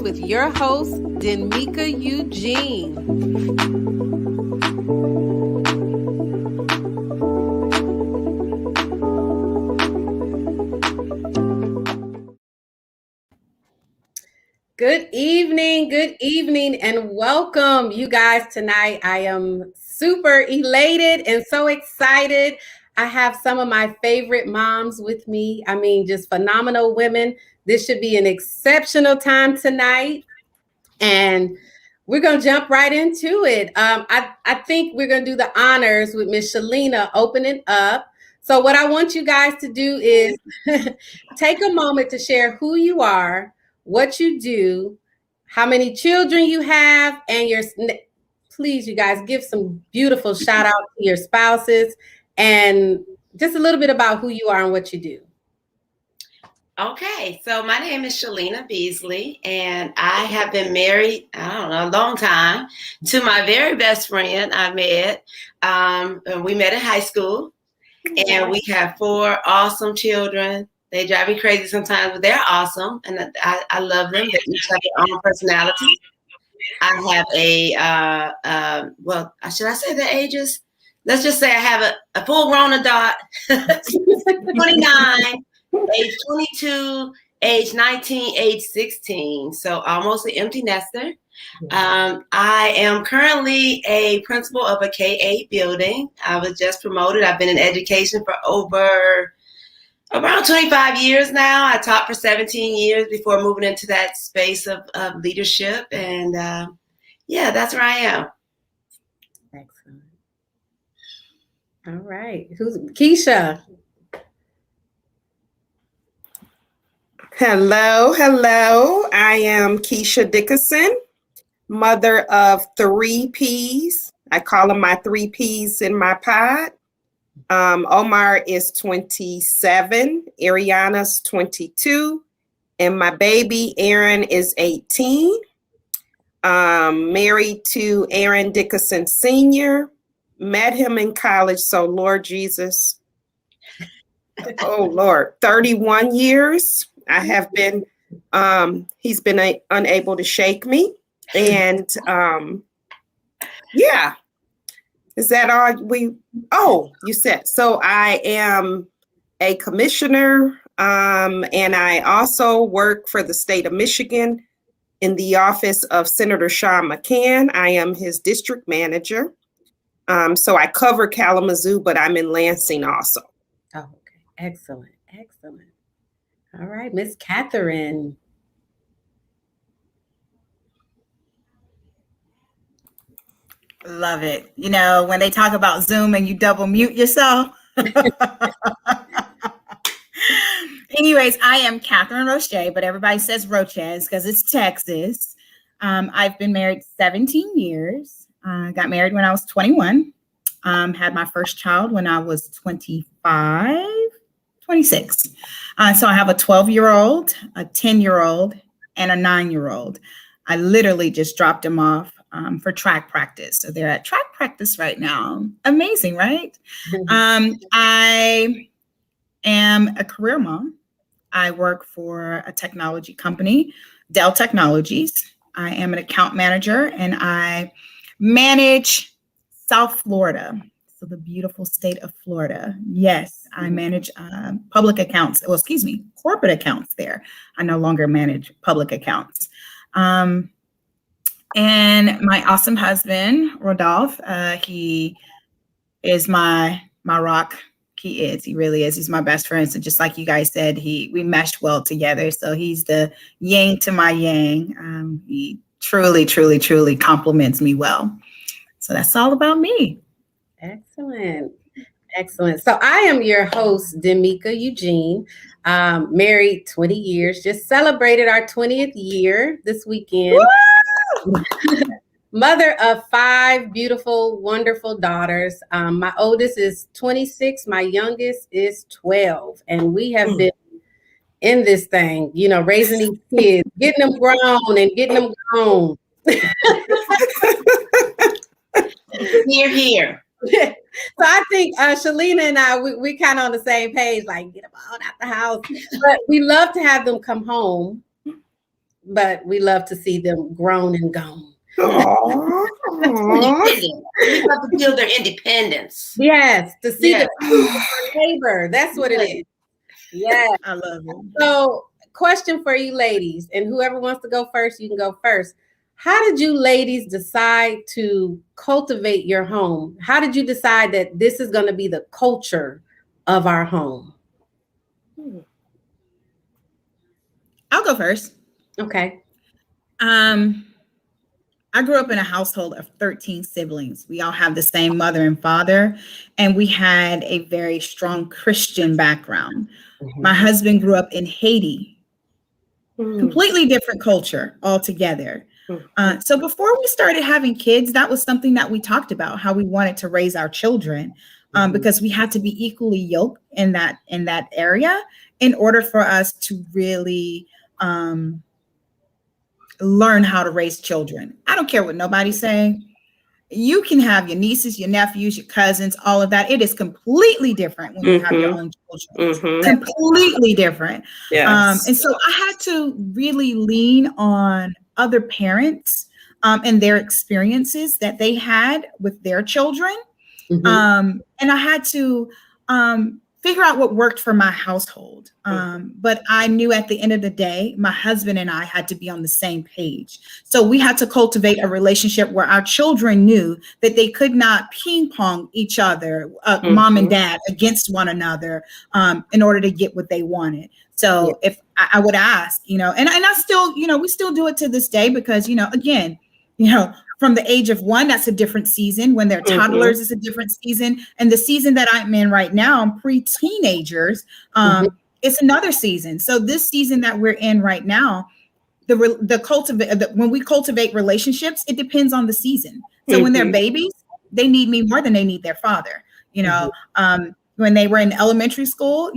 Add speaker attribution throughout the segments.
Speaker 1: with your host, Denmika Eugene. Good evening, and welcome, you guys, tonight. I am super elated and so excited. I have some of my favorite moms with me. I mean, just phenomenal women. This should be an exceptional time tonight, and we're going to jump right into it. I think we're going to do the honors with Miss Shalina opening up. So what I want you guys to do is take a moment to share who you are, what you do, how many children you have, and please, you guys, give some beautiful shout out to your spouses and just a little bit about who you are and what you do.
Speaker 2: Okay, so my name is Shalina Beasley, and I have been married, a long time, to my very best friend I met. We met in high school, and we have 4 awesome children. They drive me crazy sometimes, but they're awesome, and I love them. They each have their own personalities. I have should I say the ages? Let's just say I have a full-grown adult, 29, age 22, age 19, age 16. So almost an empty nester. I am currently a principal of a K-8 building. I was just promoted. I've been in education for around 25 years now. I taught for 17 years before moving into that space of leadership. And that's where I am.
Speaker 1: Excellent. All right. Who's Keisha?
Speaker 3: Hello. I am Keisha Dickerson, mother of 3 P's. I call them my 3 P's in my pod. Omar is 27, Ariana's 22, and my baby Aaron is 18. Married to Aaron Dickerson Sr., met him in college, so Lord Jesus, oh Lord, 31 years. I have been, he's been unable to shake me. And is that all you said? So I am a commissioner, and I also work for the state of Michigan in the office of Senator Sean McCann. I am his district manager. So I cover Kalamazoo, but I'm in Lansing also.
Speaker 1: Oh, okay. Excellent. All right, Miss Catherine.
Speaker 4: Love it. You know, when they talk about Zoom and you double mute yourself. Anyways, I am Catherine Roche, but everybody says Roches because it's Texas. I've been married 17 years. Got married when I was 21. Had my first child when I was 26. So I have a 12-year-old, a 10-year-old, and a 9-year-old. I literally just dropped them off for track practice. So they're at track practice right now. Amazing, right? I am a career mom. I work for a technology company, Dell Technologies. I am an account manager, and I manage South Florida. So the beautiful state of Florida. Yes, I manage corporate accounts there. I no longer manage public accounts. And my awesome husband, Rodolphe, he is my rock. He really is. He's my best friend. So just like you guys said, we meshed well together. So he's the yang to my yang. He truly compliments me well. So that's all about me.
Speaker 1: Excellent. So I am your host, Denmika Eugene, married 20 years, just celebrated our 20th year this weekend. Mother of 5 beautiful, wonderful daughters. My oldest is 26, my youngest is 12, and we have been in this thing, raising these kids, getting them grown and getting them gone.
Speaker 2: Here.
Speaker 1: So I think Shalina and I, we kind of on the same page, like get them all out the house. But we love to have them come home but we love to see them grown and gone.
Speaker 3: Aw.
Speaker 2: Independent. We have to build their independence.
Speaker 1: Yes, to see
Speaker 2: Yeah.
Speaker 1: the fruit of our labor. That's what it is. Yes.
Speaker 4: I love it.
Speaker 1: So, question for you ladies, and whoever wants to go first, you can go first. How did you ladies decide to cultivate your home? How did you decide that this is going to be the culture of our home?
Speaker 4: I'll go first.
Speaker 1: Okay.
Speaker 4: I grew up in a household of 13 siblings. We all have the same mother and father, and we had a very strong Christian background. My husband grew up in Haiti, completely different culture altogether. So before we started having kids, that was something that we talked about, how we wanted to raise our children, because we had to be equally yoked in that area in order for us to really learn how to raise children. I don't care what nobody's saying. You can have your nieces, your nephews, your cousins, all of that. It is completely different when you have your own children. Completely different.
Speaker 3: Yes.
Speaker 4: And so I had to really lean on other parents and their experiences that they had with their children. And I had to figure out what worked for my household. But I knew at the end of the day, my husband and I had to be on the same page. So we had to cultivate a relationship where our children knew that they could not ping pong each other, mom and dad, against one another in order to get what they wanted. So if I would ask, and I still, we still do it to this day because, again, from the age of 1, that's a different season. When they're toddlers, it's a different season. And the season that I'm in right now, I'm pre-teenagers, it's another season. So this season that we're in right now, when we cultivate relationships, it depends on the season. So when they're babies, they need me more than they need their father. When they were in elementary school,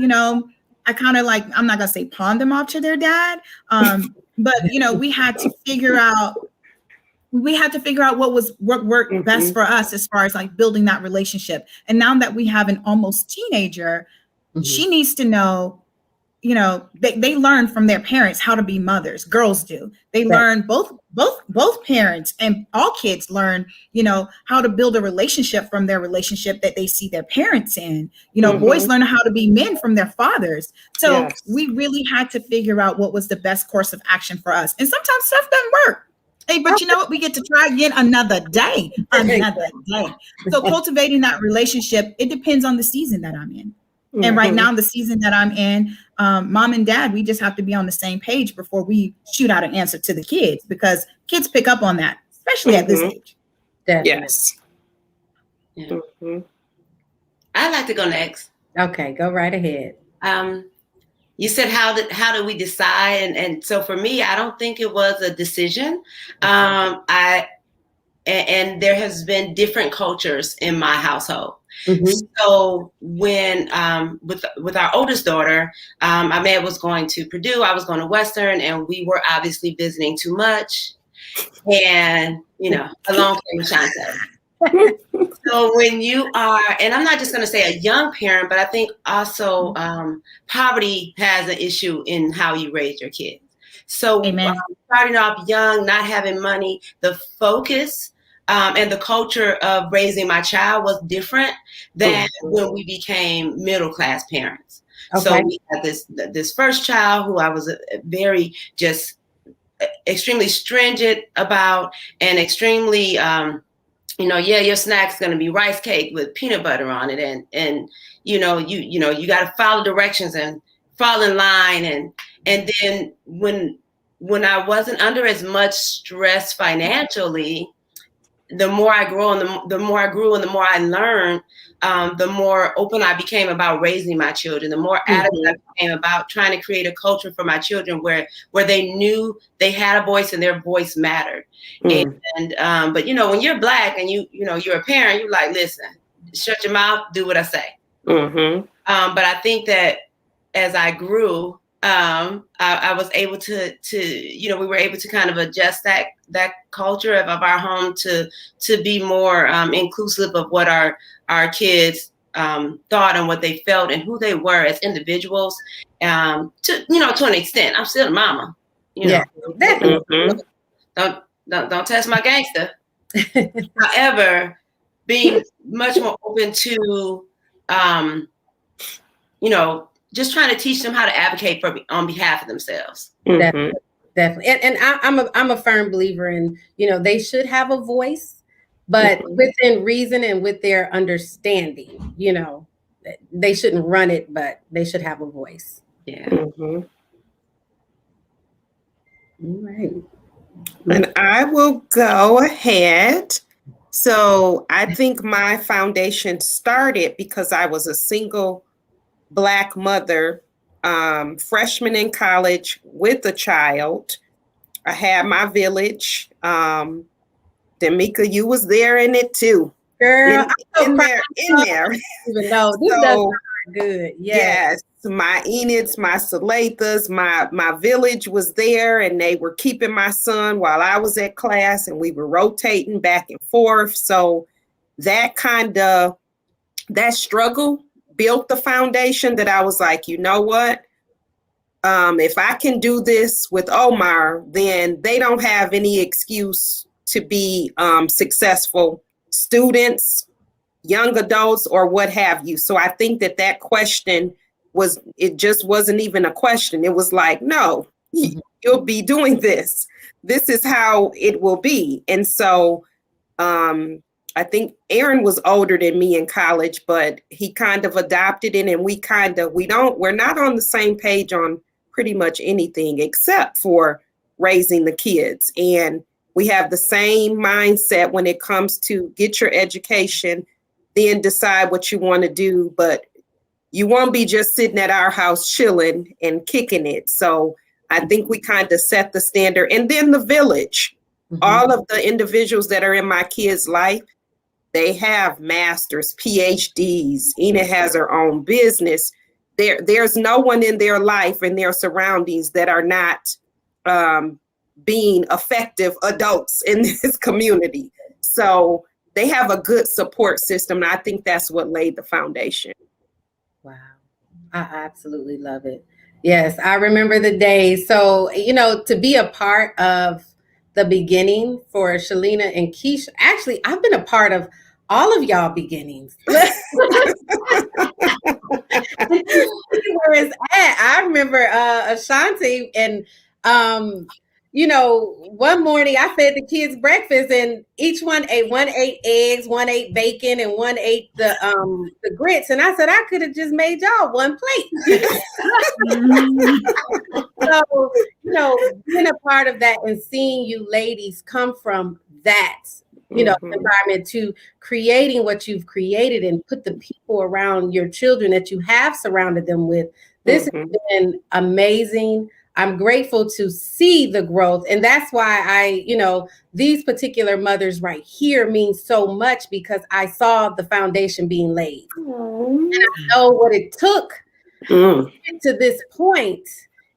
Speaker 4: I kind of I'm not gonna say pawn them off to their dad, but we had to figure out what worked best for us as far as building that relationship. And now that we have an almost teenager, she needs to know, they learn from their parents how to be mothers. Girls do. They learn both parents, and all kids learn, how to build a relationship from their relationship that they see their parents in. Boys learn how to be men from their fathers. So we really had to figure out what was the best course of action for us. And sometimes stuff doesn't work. Hey, but you know what? We get to try again another day. So cultivating that relationship, it depends on the season that I'm in. And right now, the season that I'm in, mom and dad, we just have to be on the same page before we shoot out an answer to the kids, because kids pick up on that, especially at this age.
Speaker 1: Definitely.
Speaker 2: Yeah. I'd like to go next.
Speaker 1: Okay, go right ahead.
Speaker 2: You said how did we decide? And so for me, I don't think it was a decision. And there has been different cultures in my household. So when with our oldest daughter, I may was going to Purdue, I was going to Western, and we were obviously visiting too much. And a long story short. So when you are, and I'm not just going to say a young parent, but I think also poverty has an issue in how you raise your kids. So starting off young, not having money, the focus and the culture of raising my child was different than when we became middle-class parents. So we had this first child who I was very just extremely stringent about, and extremely your snack's going to be rice cake with peanut butter on it. And you got to follow directions and fall in line. And then when I wasn't under as much stress financially, the more I grew and the more I learned, the more open I became about raising my children, the more adamant I became about trying to create a culture for my children where they knew they had a voice and their voice mattered. And but when you're Black and you're a parent, you're like, listen, shut your mouth, do what I say. But I think that as I grew, I was able to we were able to kind of adjust that culture of our home to be more inclusive of what our kids thought and what they felt and who they were as individuals. To an extent, I'm still a mama. You know,
Speaker 1: definitely.
Speaker 2: don't test my gangster. However, being much more open to, just trying to teach them how to advocate on behalf of themselves.
Speaker 1: Definitely. And I'm a firm believer in, they should have a voice, but within reason and with their understanding, they shouldn't run it, but they should have a voice.
Speaker 2: Yeah.
Speaker 1: All right.
Speaker 3: And I will go ahead. So I think my foundation started because I was a single Black mother, freshman in college with a child. I had my village. Demika, you was there in it too.
Speaker 1: Girl,
Speaker 3: in there.
Speaker 1: Even though this does sound good.
Speaker 3: Yes, my Enids, my Salethas, my village was there, and they were keeping my son while I was at class, and we were rotating back and forth. So that struggle built the foundation that I was like, you know what? If I can do this with Omar, then they don't have any excuse to be successful students, young adults, or what have you. So I think that question it just wasn't even a question. It was like, no, you'll be doing this. This is how it will be. And so I think Aaron was older than me in college, but he kind of adopted it, and we're not on the same page on pretty much anything except for raising the kids. And we have the same mindset when it comes to get your education, then decide what you want to do, but you won't be just sitting at our house chilling and kicking it. So I think we kind of set the standard. And then the village, all of the individuals that are in my kids' life, they have masters, PhDs. Ina has her own business. There's no one in their life and their surroundings that are not being effective adults in this community. So they have a good support system. And I think that's what laid the foundation.
Speaker 1: Wow. I absolutely love it. Yes, I remember the days. So, to be a part of the beginning for Shalina and Keisha, actually, I've been a part of all of y'all beginnings. Where it's at. I remember Ashanti and one morning I fed the kids breakfast, and each one ate eggs, one ate bacon, and one ate the grits. And I said, I could have just made y'all one plate. So, being a part of that and seeing you ladies come from that, environment to creating what you've created and put the people around your children that you have surrounded them with. This has been amazing. I'm grateful to see the growth. And that's why these particular mothers right here mean so much, because I saw the foundation being laid. And I know what it took to get to this point.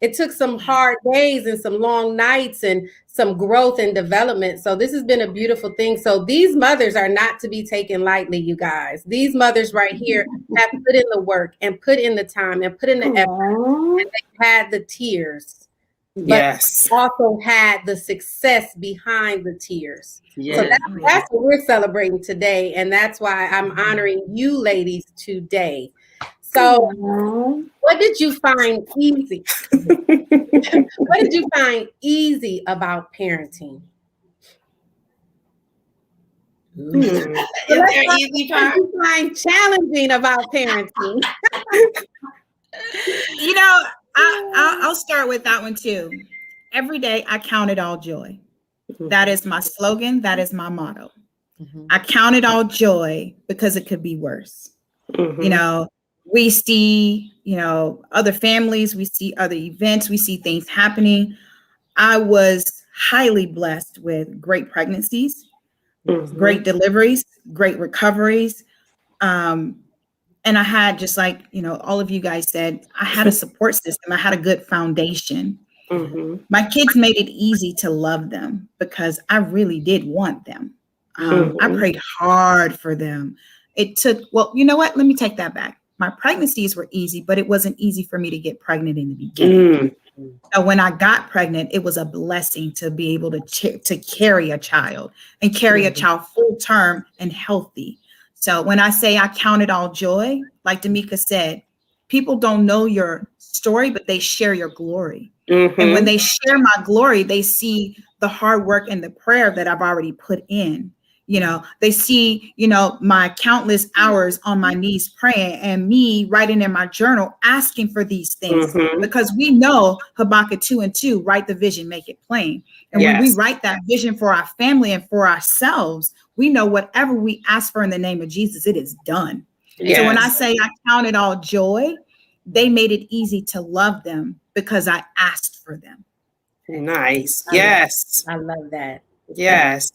Speaker 1: It took some hard days and some long nights and some growth and development. So this has been a beautiful thing. So these mothers are not to be taken lightly, you guys. These mothers right here have put in the work and put in the time and put in the effort. And they had the tears.
Speaker 3: Yes.
Speaker 1: But also had the success behind the tears.
Speaker 2: Yes.
Speaker 1: So that's what we're celebrating today. And that's why I'm honoring you ladies today. So what did you find easy? What did you find easy about parenting?
Speaker 2: Is there easy part?
Speaker 1: What did you find challenging about parenting?
Speaker 4: I'll start with that one too. Every day I count it all joy. That is my slogan. That is my motto. I count it all joy because it could be worse. We see, other families, we see other events, we see things happening. I was highly blessed with great pregnancies, great deliveries, great recoveries. And I had, just like, all of you guys said, I had a support system. I had a good foundation. My kids made it easy to love them because I really did want them. I prayed hard for them. It took, you know what? Let me take that back. My pregnancies were easy, but it wasn't easy for me to get pregnant in the beginning. So when I got pregnant, it was a blessing to be able to carry a child and carry a child full term and healthy. So when I say I count it all joy, like Damika said, people don't know your story, but they share your glory. And when they share my glory, they see the hard work and the prayer that I've already put in. You know, they see, you know, my countless hours on my knees praying and me writing in my journal, asking for these things, because we know Habakkuk 2:2, write the vision, make it plain. And when we write that vision for our family and for ourselves, we know whatever we ask for in the name of Jesus, it is done. So when I say I count it all joy, they made it easy to love them because I asked for them.
Speaker 3: Nice. Yes.
Speaker 1: I love that.
Speaker 3: Yes.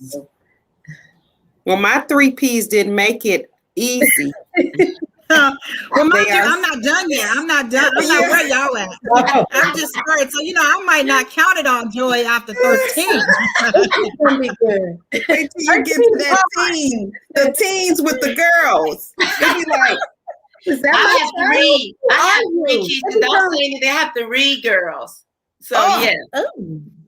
Speaker 3: Well, my 3 Ps didn't make it easy.
Speaker 4: Well, I'm not done yet. I'm not done. I'm not where y'all at. I'm just started. So, you know, I might not count it all joy after 13.
Speaker 1: It's gonna be good.
Speaker 3: Wait till you get to that the teens with the girls. They be like,
Speaker 1: is that
Speaker 2: I have to read. I have to read,
Speaker 1: you?
Speaker 2: Keisha. Don't say anything. They have to read, girls. So, yeah.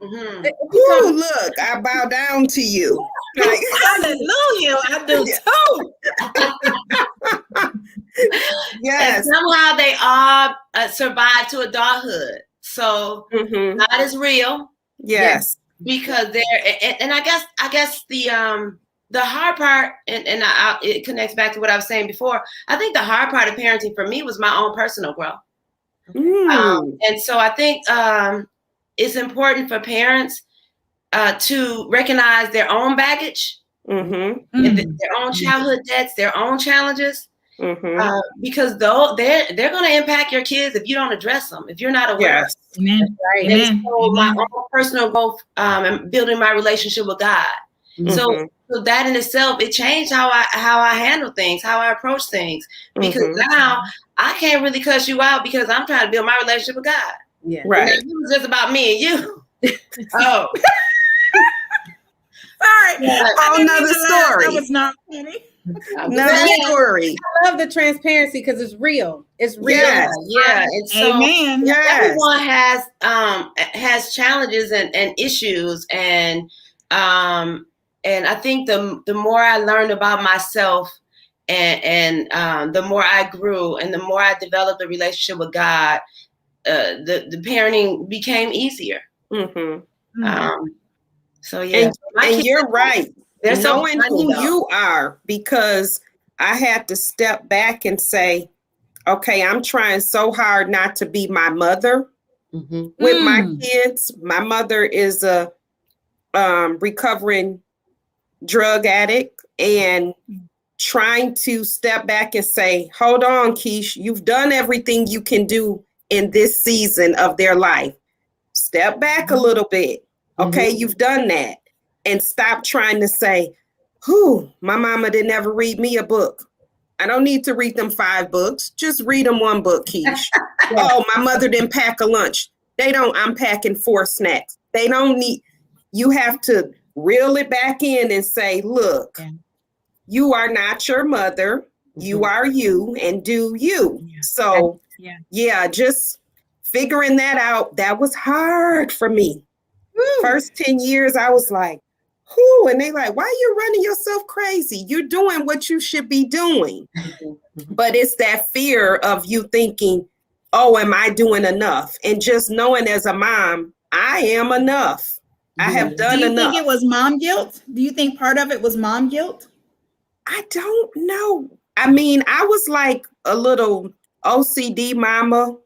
Speaker 3: Ooh, look, I bow down to you. Like,
Speaker 4: hallelujah, I do too.
Speaker 3: Yes.
Speaker 2: And somehow they all survive to adulthood. So God is real.
Speaker 3: Yes.
Speaker 2: Because they're, and I guess the hard part, and it connects back to what I was saying before. I think the hard part of parenting for me was my own personal growth. And so I think it's important for parents to recognize their own baggage, and their own childhood debts, their own challenges, because though they're going to impact your kids if you don't address them, if you're not aware.
Speaker 3: Yes.
Speaker 4: Amen.
Speaker 2: Right. And so my own personal growth and building my relationship with God. So that in itself, it changed how I handle things, how I approach things, because now I can't really cuss you out because I'm trying to build my relationship with God.
Speaker 1: Yeah.
Speaker 3: Right.
Speaker 2: It was just about me and you. Oh.
Speaker 4: Sorry.
Speaker 3: Whole nother story.
Speaker 4: That was not funny.
Speaker 3: Another story.
Speaker 1: I love the transparency because it's real. It's real.
Speaker 3: Yes.
Speaker 2: Yeah. And so
Speaker 4: Amen.
Speaker 3: Yes.
Speaker 2: everyone has challenges and issues, and I think the more I learned about myself and the more I grew and the more I developed a relationship with God, the parenting became easier. So yeah,
Speaker 3: and you're right.
Speaker 2: They're so
Speaker 3: knowing
Speaker 2: funny,
Speaker 3: who
Speaker 2: though.
Speaker 3: you are, because I had to step back and say, okay, I'm trying so hard not to be my mother with my kids. My mother is a recovering drug addict, and trying to step back and say, hold on, Keish, you've done everything you can do in this season of their life. Step back a little bit. Okay, you've done that. And stop trying to say, my mama didn't ever read me a book. I don't need to read them 5 books. Just read them 1 book, Keish. Oh, my mother didn't pack a lunch. I'm packing 4 snacks. They don't need, you have to reel it back in and say, look, you are not your mother. You are you, and do you. So just figuring that out, that was hard for me. First 10 years, I was like, and they like, why are you running yourself crazy? You're doing what you should be doing. But it's that fear of you thinking, oh, am I doing enough? And just knowing as a mom, I am enough. I have done enough.
Speaker 4: Do you think it was mom guilt? Do you think part of it was mom guilt?
Speaker 3: I don't know. I mean, I was like a little OCD mama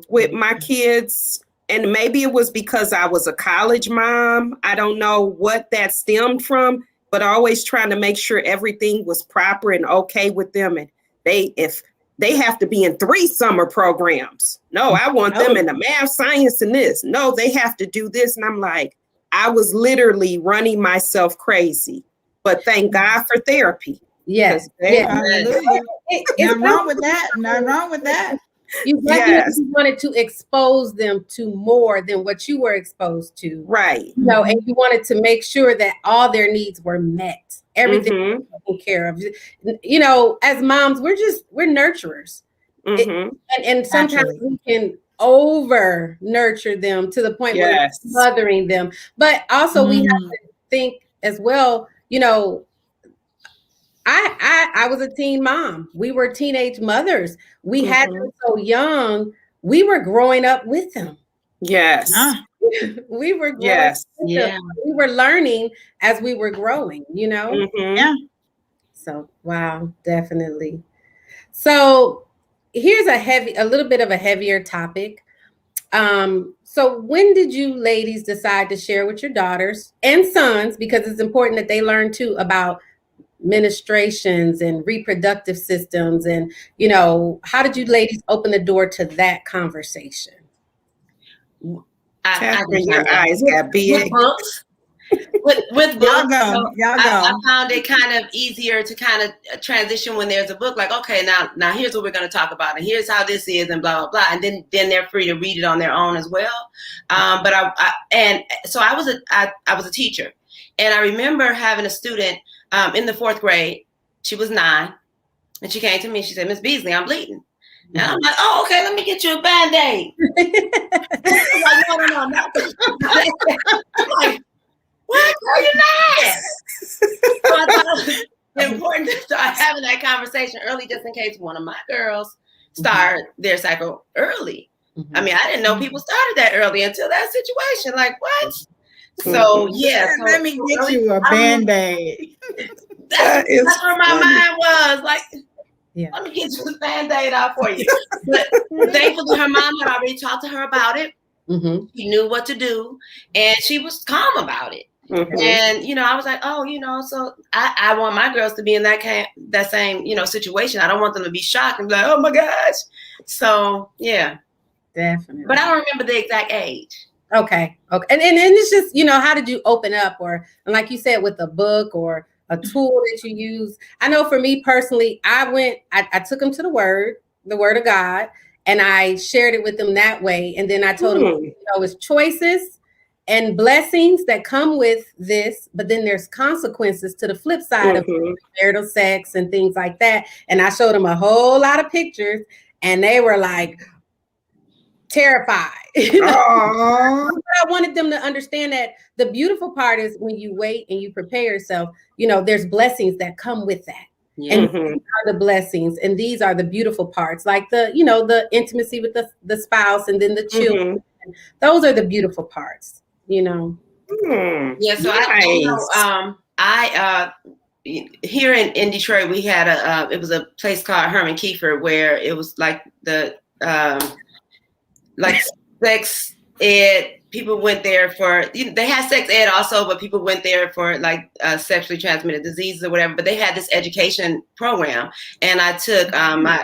Speaker 3: with my kids. And maybe it was because I was a college mom. I don't know what that stemmed from, but always trying to make sure everything was proper and okay with them. And if they have to be in 3 summer programs. No, I want them in the math, science, and this. No, they have to do this. And I'm like, I was literally running myself crazy. But thank God for therapy.
Speaker 1: Yes.
Speaker 4: Hallelujah. Not wrong with that. Not wrong with that.
Speaker 1: You definitely wanted to expose them to more than what you were exposed to.
Speaker 3: Right.
Speaker 1: You know, and you wanted to make sure that all their needs were met. Everything was taken care of. You know, as moms, we're nurturers. And sometimes we can over nurture them to the point where
Speaker 3: Yes.
Speaker 1: we're mothering them. But also we have to think as well, you know, I was a teen mom. We were teenage mothers. We had them so young. We were growing up with them.
Speaker 3: Yes.
Speaker 1: We were growing
Speaker 3: Yes.
Speaker 1: up with
Speaker 2: Yeah.
Speaker 1: them. We were learning as we were growing, you know?
Speaker 4: Yeah.
Speaker 1: So wow, definitely. So here's a little bit of a heavier topic. So when did you ladies decide to share with your daughters and sons, because it's important that they learn too about ministrations and reproductive systems, and you know, how did you ladies open the door to that conversation?
Speaker 3: Catherine, your eyes got big.
Speaker 2: With books. With books,
Speaker 4: Y'all go.
Speaker 2: I found it kind of easier to kind of transition when there's a book, like, okay, now here's what we're going to talk about, and here's how this is, and blah blah blah, and then they're free to read it on their own as well. But I was a teacher, and I remember having a student in the 4th grade. She was 9, and she came to me. She said, "Miss Beasley, I'm bleeding." And I'm like, "Oh, okay, let me get you a Band-Aid." I'm like, no. I'm like, what? Are you not? So I thought it was important to start having that conversation early, just in case one of my girls start their cycle early. I mean, I didn't know people started that early until that situation. Like, what? So yeah. So
Speaker 4: Let me get you a Band-Aid.
Speaker 3: That is
Speaker 2: that's where my
Speaker 3: funny.
Speaker 2: mind was. Like,
Speaker 1: Yeah.
Speaker 2: let me get you a Band-Aid out for you. But thankfully, her mom had already talked to her about it. She knew what to do, and she was calm about it. And you know, I was like, oh, you know, so I want my girls to be in that same, you know, situation. I don't want them to be shocked and be like, oh my gosh. So yeah,
Speaker 1: Definitely.
Speaker 2: but I don't remember the exact age.
Speaker 1: Okay. And it's just, you know, how did you open up, or, and like you said, with a book or a tool that you use? I know for me personally, I took them to the word of God, and I shared it with them that way. And then I told them, you know, it's choices and blessings that come with this, but then there's consequences to the flip side of marital sex and things like that. And I showed them a whole lot of pictures, and they were like terrified. You know? But I wanted them to understand that the beautiful part is when you wait and you prepare yourself, you know, there's blessings that come with that. And these are the blessings, and these are the beautiful parts, like the, you know, the intimacy with the spouse, and then the children. Those are the beautiful parts, you know.
Speaker 2: Yeah. So I here in Detroit, we had it was a place called Herman Kiefer, where it was like the like sex ed. People went there for, they had sex ed also, but people went there for like sexually transmitted diseases or whatever. But they had this education program, and I took I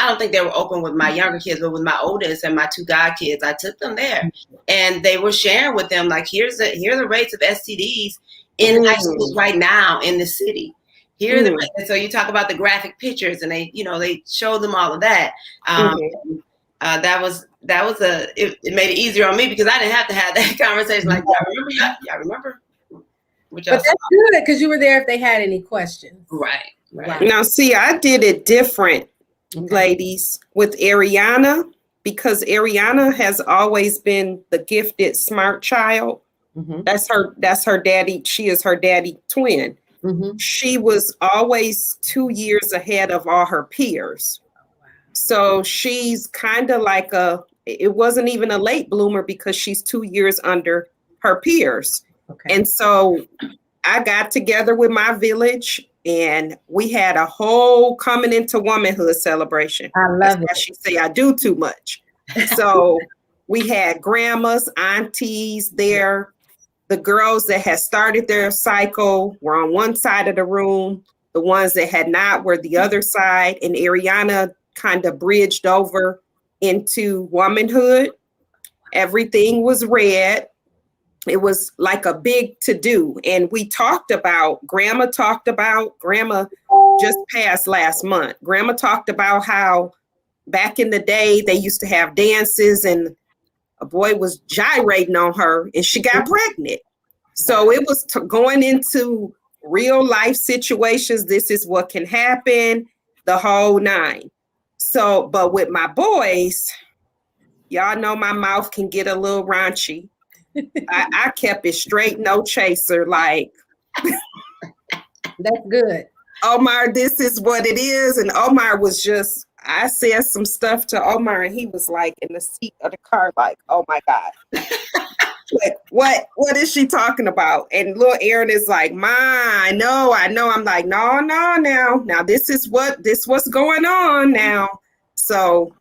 Speaker 2: don't think they were open with my younger kids, but with my oldest and my 2 god kids, I took them there, and they were sharing with them, like, here are the rates of STDs in high schools right now in the city. Here are the rates. And so you talk about the graphic pictures, and they showed them all of that. It made it easier on me, because I didn't have to have that conversation. Like, y'all remember? But that's
Speaker 1: good, because you were there if they had any questions.
Speaker 2: Right.
Speaker 1: Wow.
Speaker 3: Now, see, I did it different, ladies, with Ariana, because Ariana has always been the gifted, smart child. That's her daddy. She is her daddy twin. She was always 2 years ahead of all her peers. So she's kind of like it wasn't even a late bloomer, because she's 2 years under her peers. And so I got together with my village, and we had a whole coming into womanhood celebration.
Speaker 1: I love it.
Speaker 3: She say I do too much. So we had grandmas, aunties there. The girls that had started their cycle were on one side of the room. The ones that had not were the other side. And Ariana kind of bridged over into womanhood. Everything was read. It was like a big to-do. And Grandma just passed last month. Grandma talked about how back in the day they used to have dances, and a boy was gyrating on her, and she got pregnant. So it was going into real life situations. This is what can happen, the whole 9. So, but with my boys, Y'all know my mouth can get a little raunchy. I kept it straight, no chaser. Like,
Speaker 1: That's good.
Speaker 3: Omar, this is what it is. And Omar was just, I said some stuff to Omar and he was like in the seat of the car, like, oh my God. Like, what is she talking about? And little Aaron is like, Ma, I know. I'm like, no, now this what's going on now. So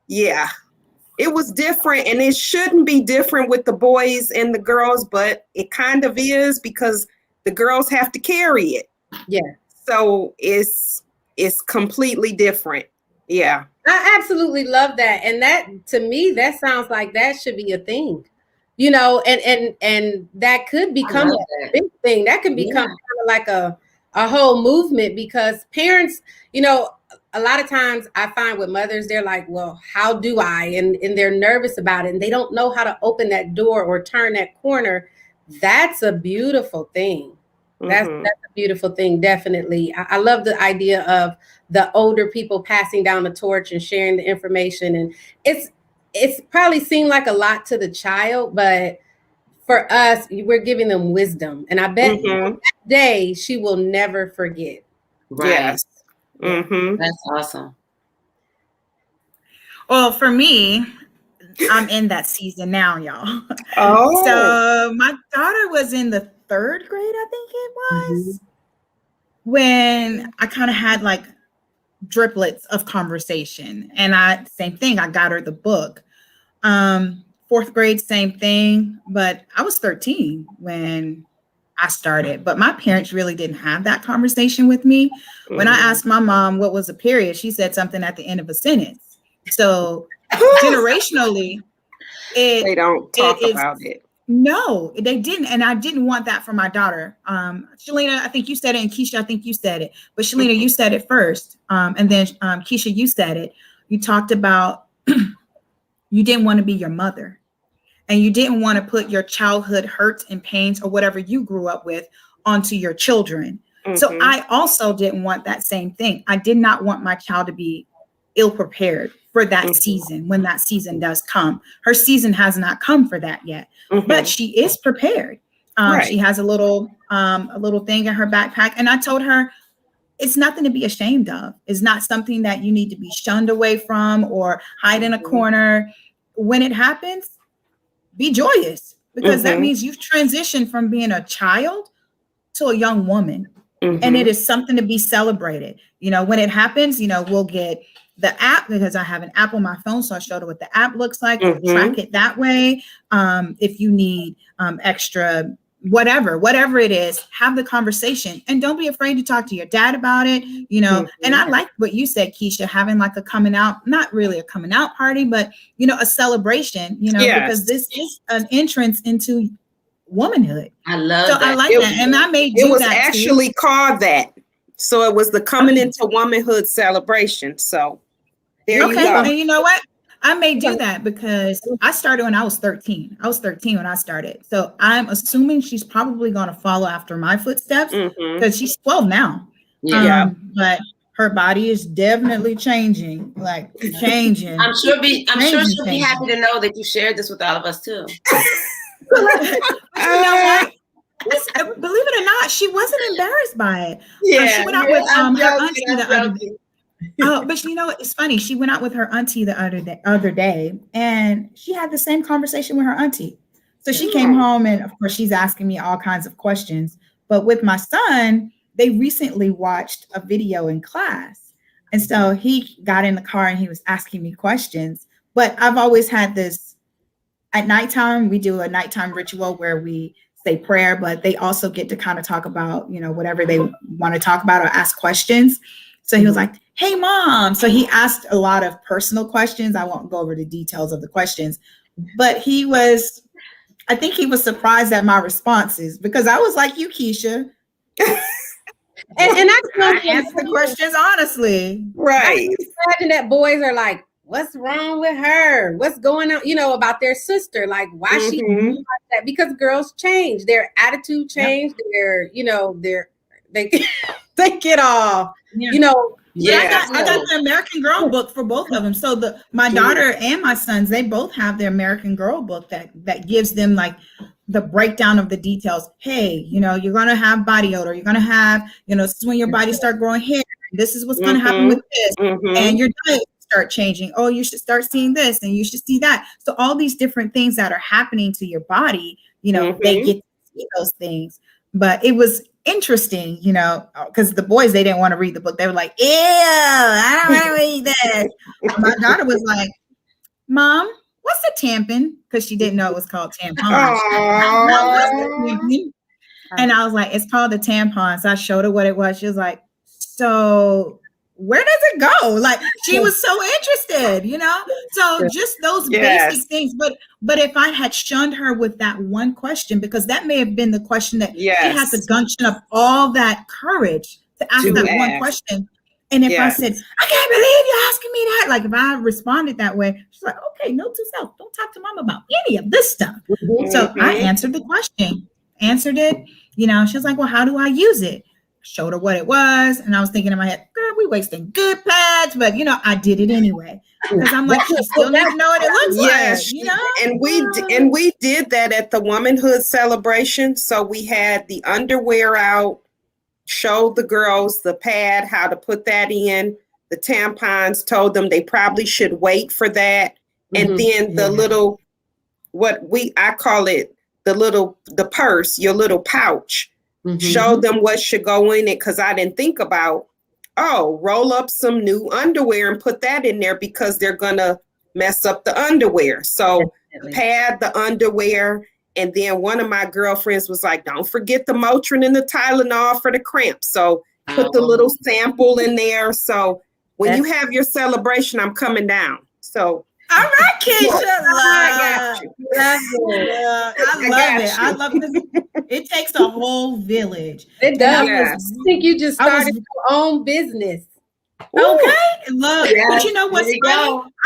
Speaker 3: yeah, it was different, and it shouldn't be different with the boys and the girls, but it kind of is because the girls have to carry it.
Speaker 1: Yeah.
Speaker 3: So it's completely different. Yeah.
Speaker 1: I absolutely love that. And that, to me, that sounds like that should be a thing, you know, and that could become a big thing. That could become kind of like a whole movement, because parents, you know, a lot of times I find with mothers, they're like, well, how do I? And they're nervous about it and they don't know how to open that door or turn that corner. That's a beautiful thing. That's a beautiful thing. Definitely. I love the idea of the older people passing down the torch and sharing the information. And it's probably seemed like a lot to the child, but for us, we're giving them wisdom. And I bet that day she will never forget.
Speaker 2: Right.
Speaker 3: Yes.
Speaker 2: That's awesome.
Speaker 4: Well, for me, I'm in that season now, y'all.
Speaker 3: Oh.
Speaker 4: So my daughter was in the 3rd grade, I think it was, when I kind of had like driplets of conversation. And same thing, I got her the book. 4th grade, same thing. But I was 13 when I started. But my parents really didn't have that conversation with me. When I asked my mom what was a period, she said something at the end of a sentence. So generationally,
Speaker 3: they don't talk about it.
Speaker 4: No, they didn't. And I didn't want that for my daughter. Shalina, I think you said it, and Keisha, I think you said it. But Shalina, you said it first. And then Keisha, you said it. You talked about you didn't want to be your mother. And you didn't want to put your childhood hurts and pains or whatever you grew up with onto your children. So I also didn't want that same thing. I did not want my child to be ill prepared for that season when that season does come. Her season has not come for that yet, but she is prepared. She has a little thing in her backpack. And I told her, it's nothing to be ashamed of. It's not something that you need to be shunned away from or hide in a corner. When it happens, be joyous, because that means you've transitioned from being a child to a young woman. And it is something to be celebrated. You know, when it happens, you know, we'll get the app, because I have an app on my phone. So I showed her what the app looks like, track it that way. If you need extra, whatever it is, have the conversation, and don't be afraid to talk to your dad about it, you know. And I like what you said, Keisha, having like a coming out, not really a coming out party, but, you know, a celebration, you know, because this is an entrance into womanhood.
Speaker 2: I love
Speaker 4: that. I like that. And I made you
Speaker 3: it was
Speaker 4: that
Speaker 3: actually
Speaker 4: too.
Speaker 3: Called that. So it was the coming into womanhood celebration. So there you go.
Speaker 4: And you know what? I may do that because I started when I was 13. I was 13 when I started. So I'm assuming she's probably going to follow after my footsteps, because she's 12 now. But her body is definitely changing, changing.
Speaker 2: I'm sure she'll be happy to know that you shared this with all of us too.
Speaker 4: You know what? Believe it or not, she wasn't embarrassed by it. She went out with her auntie the other day. But you know, it's funny. She went out with her auntie the other day, and she had the same conversation with her auntie. So she came home, and of course, she's asking me all kinds of questions. But with my son, they recently watched a video in class, and so he got in the car and he was asking me questions. But I've always had this. At nighttime, we do a nighttime ritual where we say prayer, but they also get to kind of talk about, you know, whatever they want to talk about or ask questions. So he was like, hey, Mom. So he asked a lot of personal questions. I won't go over the details of the questions, but I think he was surprised at my responses, because I was like you, Keisha. and I answered the questions honestly.
Speaker 3: Right.
Speaker 1: I can imagine that boys are like, what's wrong with her? What's going on? You know, about their sister. Like, why she like that? Because girls change. Their attitude changed. Their, you know, they Take it all.
Speaker 4: Yeah.
Speaker 1: You know,
Speaker 3: Yes.
Speaker 4: I got the American Girl book for both of them. So my daughter and my sons, they both have their American Girl book that gives them like the breakdown of the details. Hey, you're gonna have body odor. You're gonna have, this is when your body start growing hair. This is what's gonna happen with this, and your diet start changing. Oh, you should start seeing this, and you should see that. So all these different things that are happening to your body, they get to see those things. But it was interesting, because the boys, they didn't want to read the book. They were like, ew, I don't want to read this. My daughter was like, Mom, what's a tampon? Because she didn't know it was called tampon. And I was like, it's called a tampon. So I showed her what it was. She was like, so where does it go? Like, she was so interested, so just those basic things. But if I had shunned her with that one question, because that may have been the question that she had to gungeon up all that courage to ask that one question. And if I said, I can't believe you're asking me that, like if I responded that way, she's like, okay, note to self, don't talk to mom about any of this stuff. So I answered the question, answered it, she was like, well, how do I use it? Showed her what it was, and I was thinking in my head, girl, we wasting good pads, but I did it anyway because I'm like, she still needs to know what it looks like,
Speaker 3: And we did that at the womanhood celebration. So we had the underwear out, showed the girls the pad, how to put that in, the tampons, told them they probably should wait for that, and then the little, I call it the purse, your little pouch. Show them what should go in it, because I didn't think about, roll up some new underwear and put that in there because they're going to mess up the underwear. So pad the underwear. And then one of my girlfriends was like, don't forget the Motrin and the Tylenol for the cramps. So put the little sample in there. So when you have your celebration, I'm coming down. So
Speaker 4: all right, Keisha.
Speaker 3: I got you.
Speaker 4: I love it. I love it. It takes a whole village.
Speaker 1: It does. I think you just started your own business.
Speaker 4: Okay. Love. But you know what's funny?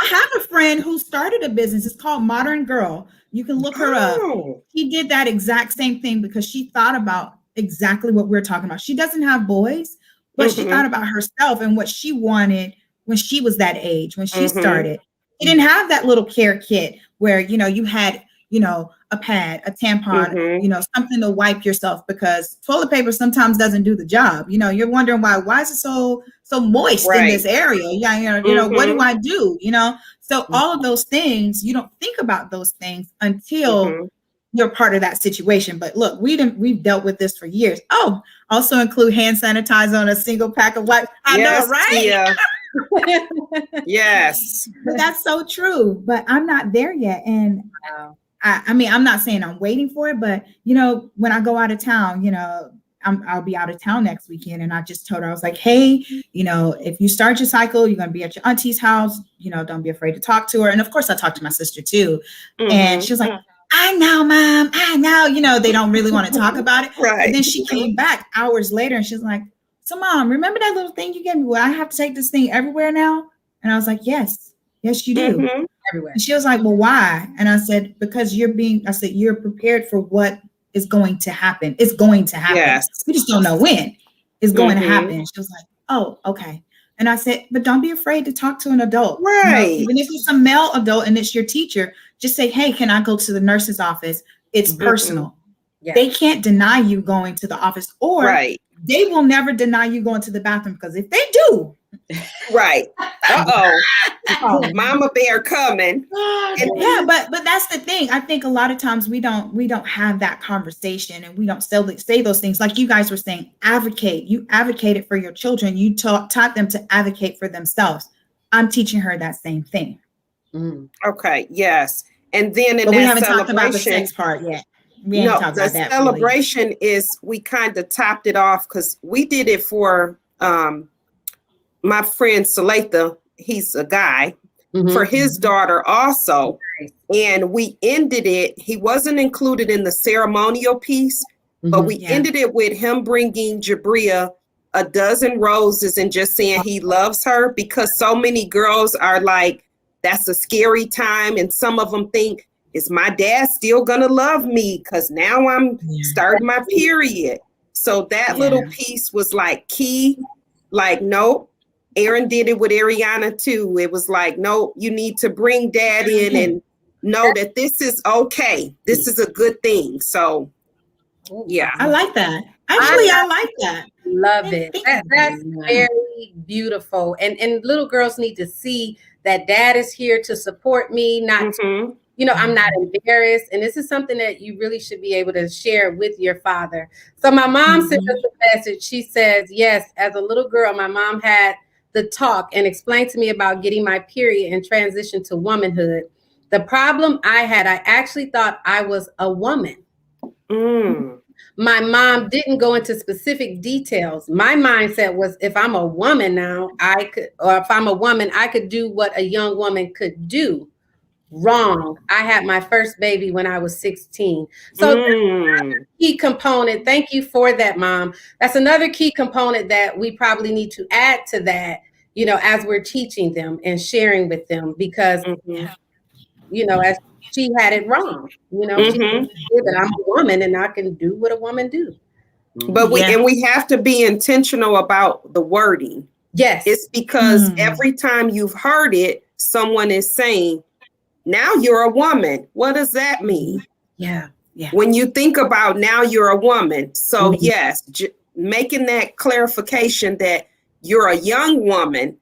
Speaker 4: I have a friend who started a business. It's called Modern Girl. You can look her up. She did that exact same thing because she thought about exactly what we're talking about. She doesn't have boys, but she thought about herself and what she wanted when she was that age, when she started. She didn't have that little care kit where, you had, a pad, a tampon, something to wipe yourself, because toilet paper sometimes doesn't do the job. You're wondering why is it so moist in this area? Yeah, what do I do? So all of those things, you don't think about those things until you're part of that situation. But look, we've dealt with this for years. Oh, also include hand sanitizer on a single pack of wipes. I know, right?
Speaker 3: Yeah. Yes.
Speaker 4: But that's so true. But I'm not there yet. And I mean, I'm not saying I'm waiting for it, but when I go out of town, I'll be out of town next weekend. And I just told her, I was like, hey, if you start your cycle, you're going to be at your auntie's house, don't be afraid to talk to her. And of course I talked to my sister too. And she was like, I know, Mom, I know, they don't really want to talk about it.
Speaker 3: Right.
Speaker 4: And then she came back hours later and she's like, so Mom, remember that little thing you gave me? Well, I have to take this thing everywhere now. And I was like, yes, you do. Everywhere. And she was like, well, why? And I said, because you're prepared for what is going to happen. It's going to happen.
Speaker 3: Yes.
Speaker 4: We just don't know when it's going to happen. She was like, oh, okay. And I said, but don't be afraid to talk to an adult.
Speaker 3: Right.
Speaker 4: Even if it's a male adult and it's your teacher, just say, hey, can I go to the nurse's office? It's personal. Yeah. They can't deny you going to the office, or they will never deny you going to the bathroom, because if they do.
Speaker 3: Right. Mama bear coming.
Speaker 4: Yeah, but that's the thing. I think a lot of times we don't have that conversation, and we don't say those things. Like you guys were saying, advocate. You advocated for your children. You taught them to advocate for themselves. I'm teaching her that same thing.
Speaker 3: Okay. Yes. And then
Speaker 4: but we haven't talked about the sex part yet.
Speaker 3: The celebration is, we kind of topped it off because we did it for my friend Saletha. He's a guy, for his daughter also. And we ended it. He wasn't included in the ceremonial piece, but we ended it with him bringing Jabria a dozen roses and just saying he loves her, because so many girls are like, that's a scary time. And some of them think, is my dad still going to love me? Because now I'm starting my period. So that little piece was like key. Like, nope. Aaron did it with Ariana too. It was like, no, you need to bring dad in and know that this is okay. This is a good thing. So, yeah.
Speaker 4: I like that. Actually, I like that.
Speaker 1: Love it. That's very beautiful. And little girls need to see that dad is here to support me, not, I'm not embarrassed. And this is something that you really should be able to share with your father. So my mom sent us a message. She says, yes, as a little girl, my mom had the talk and explained to me about getting my period and transition to womanhood. The problem I actually thought I was a woman. My mom didn't go into specific details. My mindset was, if I'm a woman now, if I'm a woman, I could do what a young woman could do. Wrong. I had my first baby when I was 16. So that's another key component. Thank you for that, Mom. That's another key component that we probably need to add to that, as we're teaching them and sharing with them, because, as she had it wrong, she said that I'm a woman and I can do what a woman do.
Speaker 3: But we have to be intentional about the wording.
Speaker 1: Yes.
Speaker 3: It's because every time you've heard it, someone is saying, now you're a woman. What does that mean?
Speaker 1: Yeah.
Speaker 3: When you think about now you're a woman. So yes, making that clarification that you're a young woman.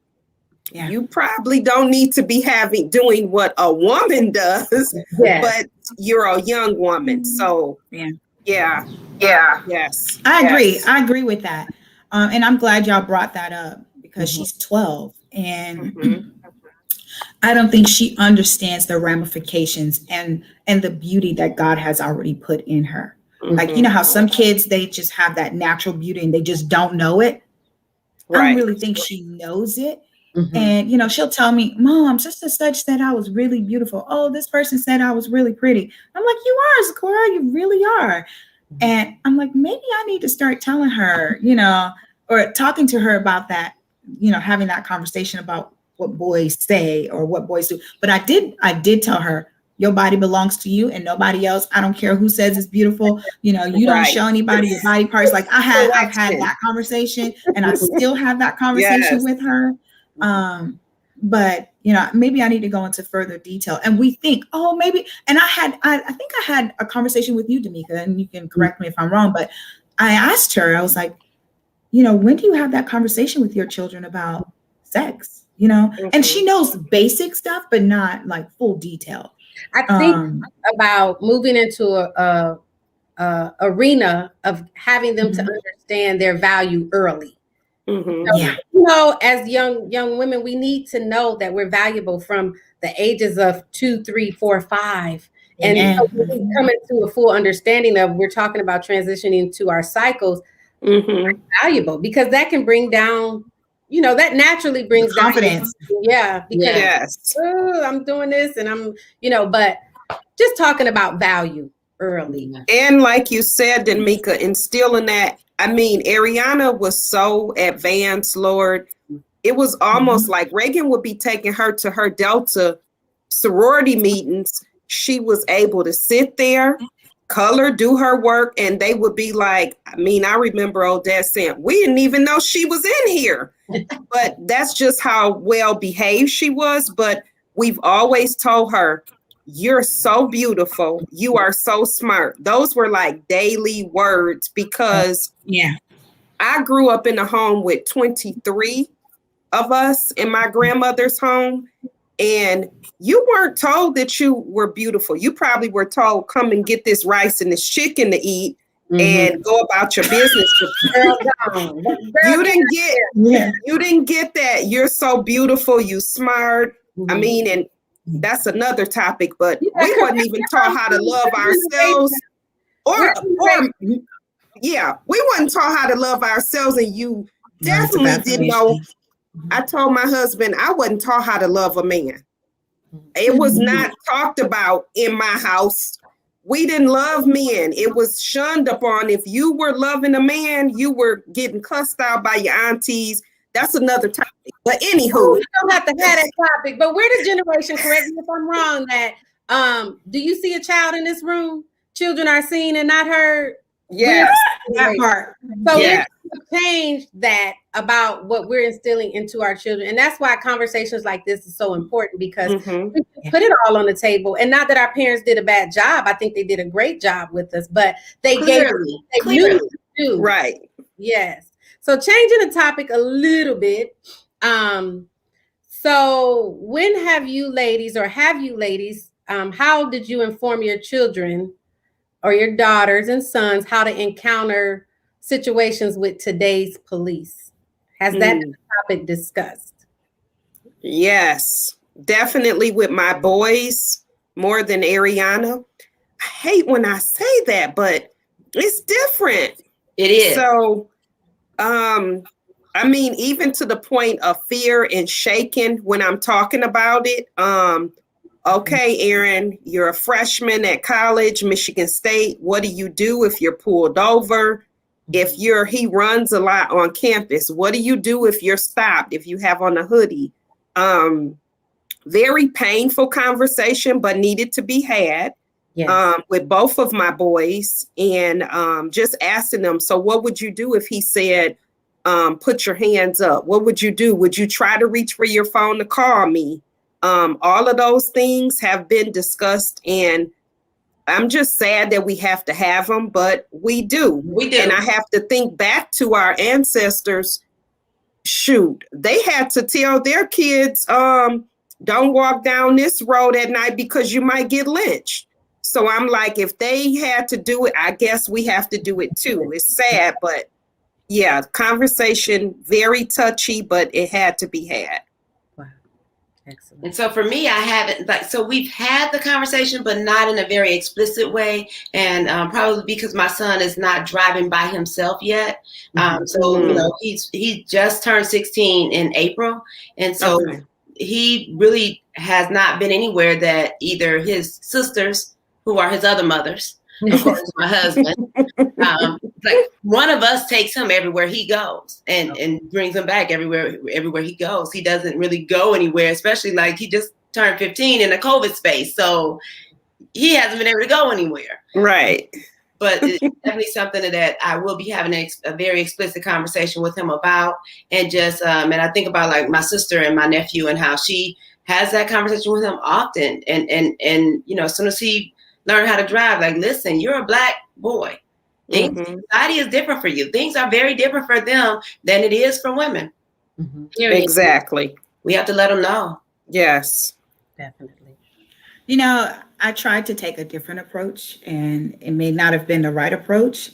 Speaker 3: Yeah. You probably don't need to be doing what a woman does, but you're a young woman. So yes.
Speaker 4: I agree. I agree with that. And I'm glad y'all brought that up, because she's 12 and I don't think she understands the ramifications and the beauty that God has already put in her. Like, how some kids, they just have that natural beauty and they just don't know it. Right. I don't really think she knows it. And, she'll tell me, Mom, such and such said I was really beautiful. Oh, this person said I was really pretty. I'm like, you are, Zachora, you really are. And I'm like, maybe I need to start telling her, or talking to her about that, having that conversation about what boys say or what boys do. But I did tell her, your body belongs to you and nobody else. I don't care who says it's beautiful. You don't show anybody your body parts. Like I've had that conversation and I still have that conversation with her. But maybe I need to go into further detail. And we think, maybe, and I think I had a conversation with you, Damika, and you can correct me if I'm wrong, but I asked her, I was like, when do you have that conversation with your children about sex? And she knows basic stuff, but not like full detail.
Speaker 1: I think about moving into a arena of having them to understand their value early. So, as young women, we need to know that we're valuable from the ages of 2, 3, 4, 5. And so when we come into a full understanding of, we're talking about transitioning to our cycles, valuable, because that can bring down, that naturally brings
Speaker 4: down confidence.
Speaker 1: Because I'm doing this and I'm, but just talking about value early.
Speaker 3: And like you said, Damika, instilling that. I mean, Ariana was so advanced, Lord. It was almost like Reagan would be taking her to her Delta sorority meetings. She was able to sit there, color, do her work, and they would be like, I remember old dad saying, we didn't even know she was in here. But that's just how well behaved she was. But we've always told her, you're so beautiful. You are so smart. Those were like daily words, because I grew up in a home with 23 of us in my grandmother's home. And you weren't told that you were beautiful. You probably were told, come and get this rice and this chicken to eat and go about your business. You didn't get that. You're so beautiful. You smart. And that's another topic, but we wasn't even taught how to love ourselves we wasn't taught how to love ourselves. And you definitely didn't know. I told my husband, I wasn't taught how to love a man. It was not talked about in my house. We didn't love men. It was shunned upon. If you were loving a man, you were getting cussed out by your aunties. That's another topic. But anywho,
Speaker 1: we don't have to have that topic. But we're the generation, correct me if I'm wrong, that do you see a child in this room? Children are seen and not heard.
Speaker 3: Yes,
Speaker 4: That part.
Speaker 1: So
Speaker 3: Yeah.
Speaker 1: we're change that about what we're instilling into our children. And that's why conversations like this is so important, because
Speaker 3: Mhm.
Speaker 1: we can put it all on the table. And not that our parents did a bad job. I think they did a great job with us, but they gave
Speaker 2: Clearly,
Speaker 1: they knew
Speaker 2: clearly.
Speaker 1: to do.
Speaker 3: Right.
Speaker 1: Yes. So changing the topic a little bit. So when have you ladies, how did you inform your children or your daughters and sons how to encounter situations with today's police? Has that been a topic discussed?
Speaker 3: Yes, definitely with my boys more than Ariana. I hate when I say that, but it's different.
Speaker 2: It is.
Speaker 3: So, I mean, even to the point of fear and shaking when I'm talking about it. Okay, Aaron, you're a freshman at college, Michigan State. What do you do if you're pulled over? If he runs a lot on campus, what do you do if you're stopped, if you have on a hoodie? Very painful conversation, but needed to be had.
Speaker 1: Yes.
Speaker 3: With both of my boys, and just asking them, so what would you do if he said, put your hands up? What would you do? Would you try to reach for your phone to call me? All of those things have been discussed, and I'm just sad that we have to have them, but we do.
Speaker 2: We do.
Speaker 3: And I have to think back to our ancestors. Shoot, they had to tell their kids, don't walk down this road at night because you might get lynched. So I'm like, if they had to do it, I guess we have to do it too. It's sad, but yeah, conversation, very touchy, but it had to be had.
Speaker 1: Wow. Excellent.
Speaker 2: And so for me, I haven't, so we've had the conversation, but not in a very explicit way. And probably because my son is not driving by himself yet. So, he just turned 16 in April. And so he really has not been anywhere that either his sisters, who are his other mothers, of course, my husband, like one of us takes him everywhere he goes and brings him back everywhere he goes. He doesn't really go anywhere, especially like he just turned 15 in a COVID space. So he hasn't been able to go anywhere.
Speaker 3: Right.
Speaker 2: But it's definitely something that I will be having a very explicit conversation with him about. And just, and I think about like my sister and my nephew and how she has that conversation with him often. And as soon as he learned how to drive, like, listen, you're a Black boy. Society is different for you. Things are very different for them than it is for women.
Speaker 3: Exactly.
Speaker 2: We have to let them know.
Speaker 3: Yes.
Speaker 1: Definitely.
Speaker 4: I tried to take a different approach, and it may not have been the right approach,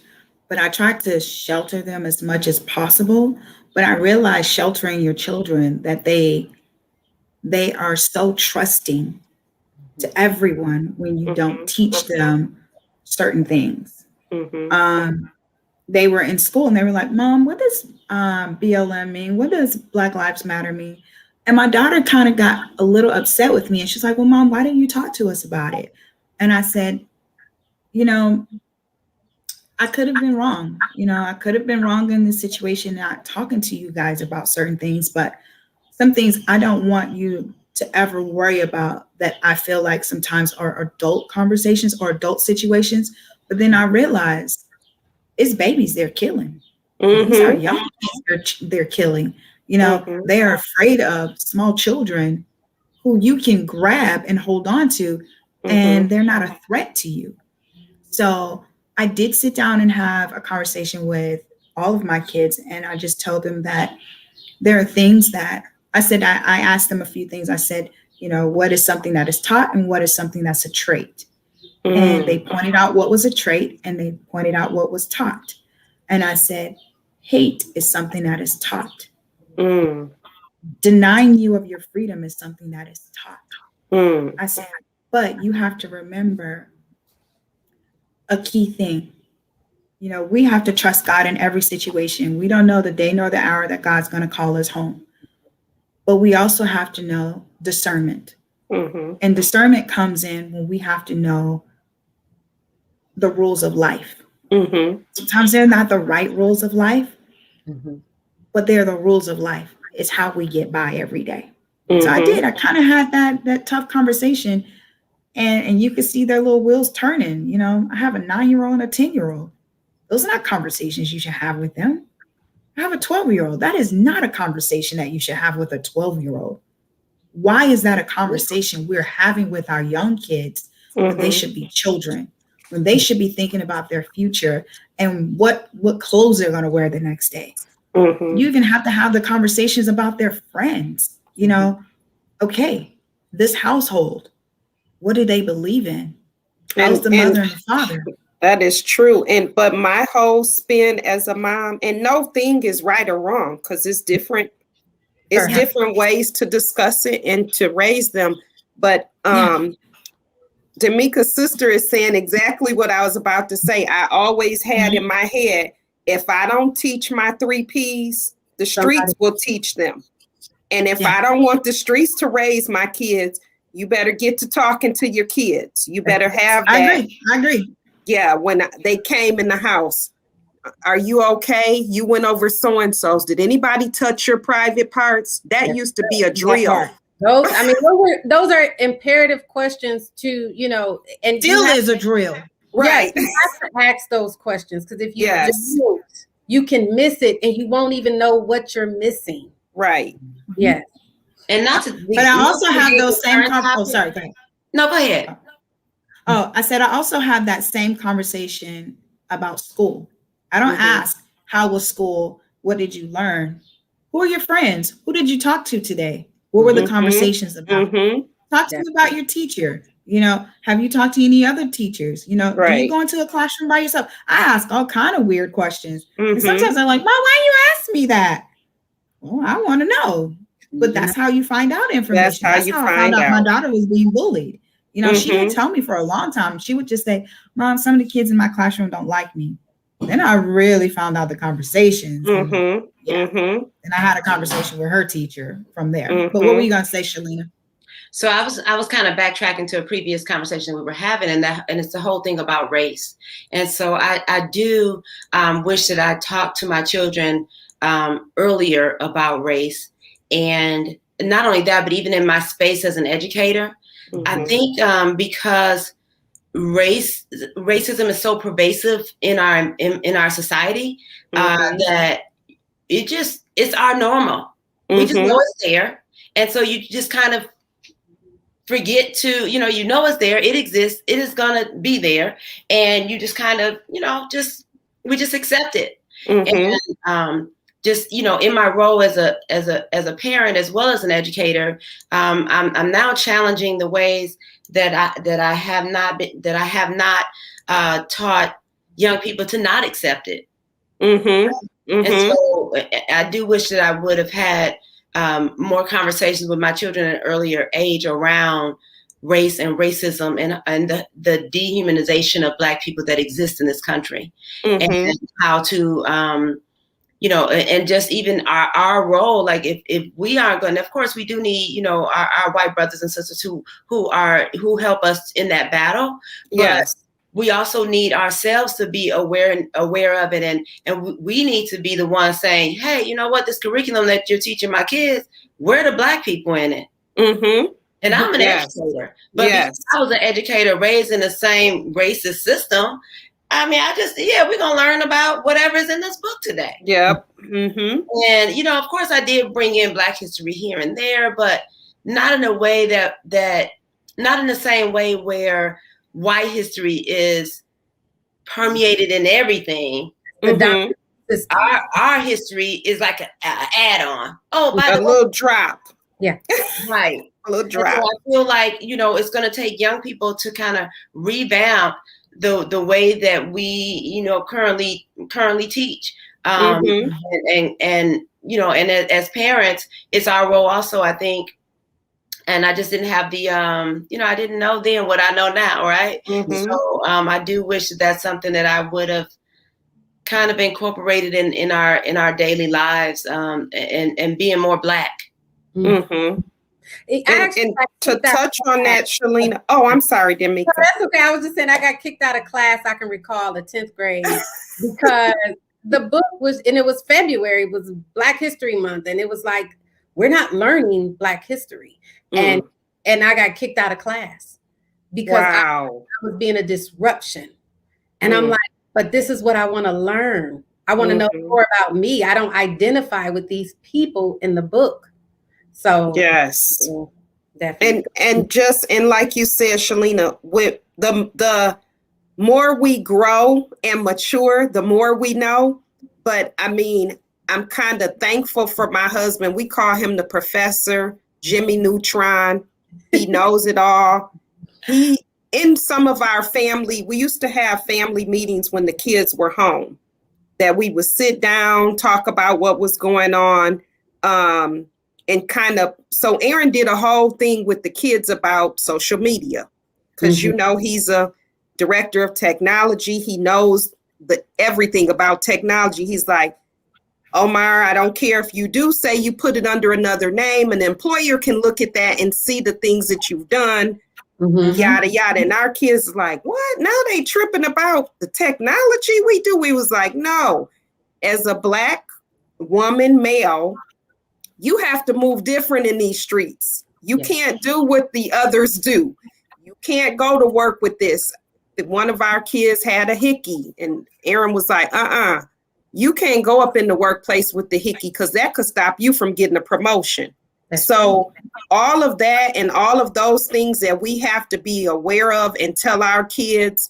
Speaker 4: but I tried to shelter them as much as possible. But I realized sheltering your children, that they are so trusting to everyone when you don't teach them certain things. They were in school and they were like, Mom, what does BLM mean? What does Black Lives Matter mean? And my daughter kind of got a little upset with me. And she's like, well, Mom, why didn't you talk to us about it? And I said, I could have been wrong. I could have been wrong in this situation, not talking to you guys about certain things, but some things I don't want you to ever worry about, that I feel like sometimes are adult conversations or adult situations. But then I realized it's babies they're killing. These are young kids they're killing. They are afraid of small children who you can grab and hold on to, and they're not a threat to you. So I did sit down and have a conversation with all of my kids, and I just told them that there are things that I said, I asked them a few things. I said, what is something that is taught and what is something that's a trait? And they pointed out what was a trait and they pointed out what was taught. And I said, hate is something that is taught. Denying you of your freedom is something that is taught. I said, but you have to remember a key thing. We have to trust God in every situation. We don't know the day nor the hour that God's going to call us home. But we also have to know discernment. And discernment comes in when we have to know the rules of life. Sometimes they're not the right rules of life, but they're the rules of life. It's how we get by every day. So I kind of had that tough conversation, and you could see their little wheels turning. I have a 9-year-old and a 10-year-old. Those are not conversations you should have with them. I have a 12-year-old. That is not a conversation that you should have with a 12-year-old. Why is that a conversation we're having with our young kids when they should be children, when they should be thinking about their future and what clothes they're going to wear the next day? You even have to have the conversations about their friends. You know, okay, this household, what do they believe in? How's the mother and the father?
Speaker 3: That is true. But my whole spin as a mom, and no thing is right or wrong, because it's different. It's different ways to discuss it and to raise them. But Damika's sister is saying exactly what I was about to say. I always had in my head, if I don't teach my 3 Ps, the streets will teach them. And if I don't want the streets to raise my kids, you better get to talking to your kids. You better have that.
Speaker 4: I agree.
Speaker 3: Yeah, when they came in the house, are you okay? You went over so-and-so's. Did anybody touch your private parts? That used to be a drill.
Speaker 1: Those are imperative questions to, you know, and
Speaker 4: still is a drill.
Speaker 3: Right.
Speaker 1: Yeah, you have to ask those questions, because if you don't, you can miss it and you won't even know what you're missing.
Speaker 3: Right.
Speaker 1: Yes.
Speaker 2: And not to
Speaker 4: but I also have those same go ahead.
Speaker 2: No, go ahead.
Speaker 4: Oh, I said I also have that same conversation about school. I don't ask, how was school? What did you learn? Who are your friends? Who did you talk to today? What were the conversations about? Talk to me about your teacher. You know, have you talked to any other teachers? You know, do you go into a classroom by yourself? I ask all kind of weird questions. And sometimes I'm like, Mom, why you ask me that? Well, I want to know. But that's how you find out information. That's how I found out my daughter was being bullied. You know, she didn't tell me for a long time. She would just say, Mom, some of the kids in my classroom don't like me. Then I really found out the conversations. And I had a conversation with her teacher from there. But what were you going to say, Shalina?
Speaker 2: So I was kind of backtracking to a previous conversation we were having, and it's the whole thing about race. And so I do wish that I talked to my children earlier about race. And not only that, but even in my space as an educator, I think because racism is so pervasive in our society that it's our normal. We just know it's there. And so you just kind of forget to, you know it's there, it exists, it is gonna be there, and you just kind of, we just accept it. And just, in my role as a parent as well as an educator, I'm now challenging the ways that I have not taught young people to not accept it. And so I do wish that I would have had more conversations with my children at an earlier age around race and racism and the dehumanization of Black people that exist in this country, and how to and just even our role, like if we aren't going, of course we do need, our white brothers and sisters who help us in that battle. Yes. We also need ourselves to be aware of it. And we need to be the ones saying, hey, you know what, this curriculum that you're teaching my kids, where are the Black people in it? And I'm an educator, but because I was an educator raised in the same racist system, I mean, we're going to learn about whatever's in this book today.
Speaker 3: Yep.
Speaker 2: And, of course I did bring in Black history here and there, but not in a way that not in the same way where white history is permeated in everything. Our history is like an add-on. Oh, by the way,
Speaker 3: little drop.
Speaker 1: Yeah.
Speaker 2: Right.
Speaker 3: A little drop.
Speaker 2: So I feel like, it's going to take young people to kind of revamp the way that we, currently teach. And as parents, it's our role also, I think. And I just didn't have the, I didn't know then what I know now, right? So I do wish that that's something that I would have kind of incorporated in our daily lives, and being more Black.
Speaker 3: And to touch on that, Shalina. Oh, I'm sorry, Damika.
Speaker 1: No, that's okay. I was just saying I got kicked out of class. I can recall the 10th grade because the book it was February, it was Black History Month, and it was like, we're not learning Black history. And I got kicked out of class because I was being a disruption. And I'm like, but this is what I want to learn. I want to know more about me. I don't identify with these people in the book. So
Speaker 3: yes.
Speaker 1: definitely.
Speaker 3: And like you said, Shalina, with the more we grow and mature, the more we know. But I mean, I'm kind of thankful for my husband. We call him the professor, Jimmy Neutron. He knows it all. In some of our family, we used to have family meetings when the kids were home, that we would sit down, talk about what was going on. And kind of, so Aaron did a whole thing with the kids about social media, because he's a director of technology. He knows everything about technology. He's like, Omar, I don't care if you do say you put it under another name, an employer can look at that and see the things that you've done, yada, yada. And our kids are like, what? Now they tripping about the technology we do. We was like, no, as a Black woman, male, you have to move different in these streets. You can't do what the others do. You can't go to work with this. One of our kids had a hickey, and Aaron was like, you can't go up in the workplace with the hickey, because that could stop you from getting a promotion. So all of that and all of those things that we have to be aware of and tell our kids,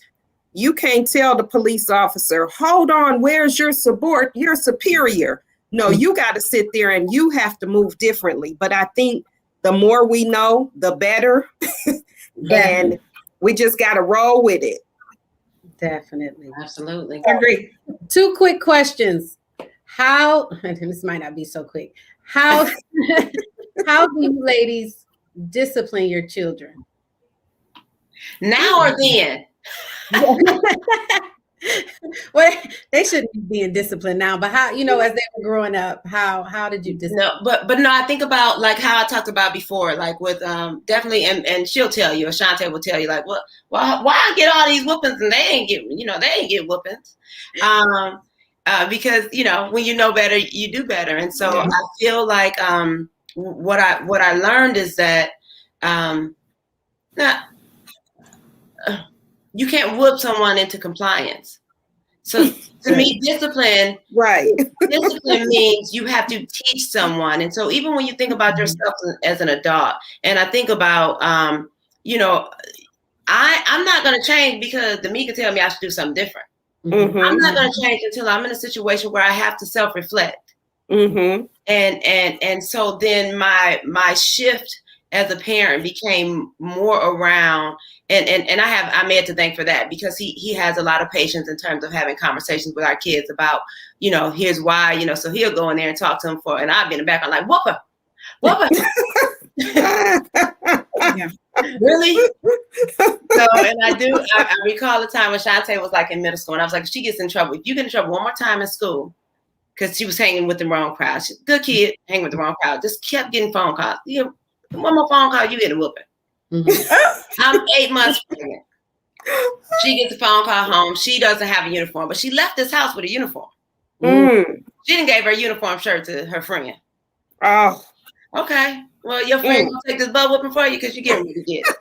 Speaker 3: you can't tell the police officer, hold on, where's your superior? No, you got to sit there and you have to move differently. But I think the more we know, the better. And we just got to roll with it.
Speaker 1: Definitely.
Speaker 2: Absolutely.
Speaker 3: I agree.
Speaker 1: 2 quick questions. How, this might not be so quick. How do you ladies discipline your children?
Speaker 2: Now or then?
Speaker 1: Well, they shouldn't be being disciplined now, but how, as they were growing up, how did you discipline?
Speaker 2: No, but no, I think about like how I talked about before, like with definitely, and she'll tell you, Ashante will tell you, like, well, why I get all these whoopings and they ain't get whoopings, because when you know better, you do better, and so I feel like what I learned is that you can't whoop someone into compliance. So to me, discipline means you have to teach someone. And so even when you think about yourself as an adult, and I think about, I'm not going to change because the me can tell me I should do something different. I'm not going to change until I'm in a situation where I have to self-reflect. And so then my shift as a parent became more around, and I Med to thank for that, because he has a lot of patience in terms of having conversations with our kids about, here's why, so he'll go in there and talk to them and I'll be in the background like, whoop her. Really? So, and I recall the time when Shantae was like in middle school, and I was like, if she gets in trouble, if you get in trouble one more time in school, because she was hanging with the wrong crowd. She's a good kid, hanging with the wrong crowd, just kept getting phone calls. One more phone call, you get a whooping. I'm 8 months pregnant. She gets a phone call home. She doesn't have a uniform, but she left this house with a uniform. She didn't give her uniform shirt to her friend. Oh. Okay. Well, your friend gonna take this butt whooping for you because you're getting ready to get it.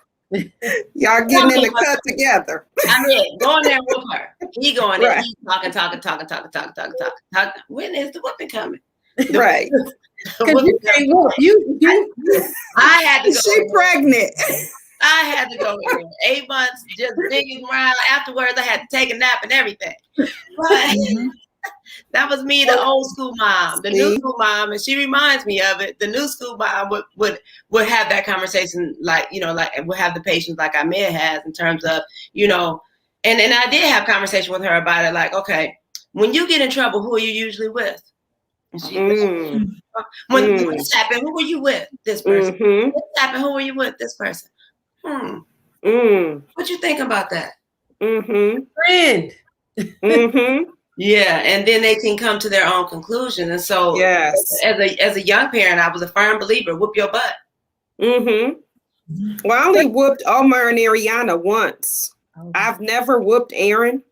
Speaker 3: Y'all getting in the cut together.
Speaker 2: I mean, go in there and whoop her. He going there, he's talking. When is the whooping coming?
Speaker 3: Right.
Speaker 1: You can't whoop.
Speaker 2: I had to go.
Speaker 3: She pregnant.
Speaker 2: I had to go in there. 8 months, just digging around. Afterwards, I had to take a nap and everything. But that was me, the old school mom, the new school mom, and she reminds me of it. The new school mom would have that conversation, like would have the patience like Ahmed has in terms of, and I did have conversation with her about it. Like, okay, when you get in trouble, who are you usually with? And she, when this happened, who were you with? This person. This happened, who were you with? This person. What you think about that?
Speaker 1: Friend.
Speaker 2: Yeah, and then they can come to their own conclusion. And so, as a young parent, I was a firm believer: whoop your butt.
Speaker 3: Well, I only whooped Omar and Ariana once. I've never whooped Aaron.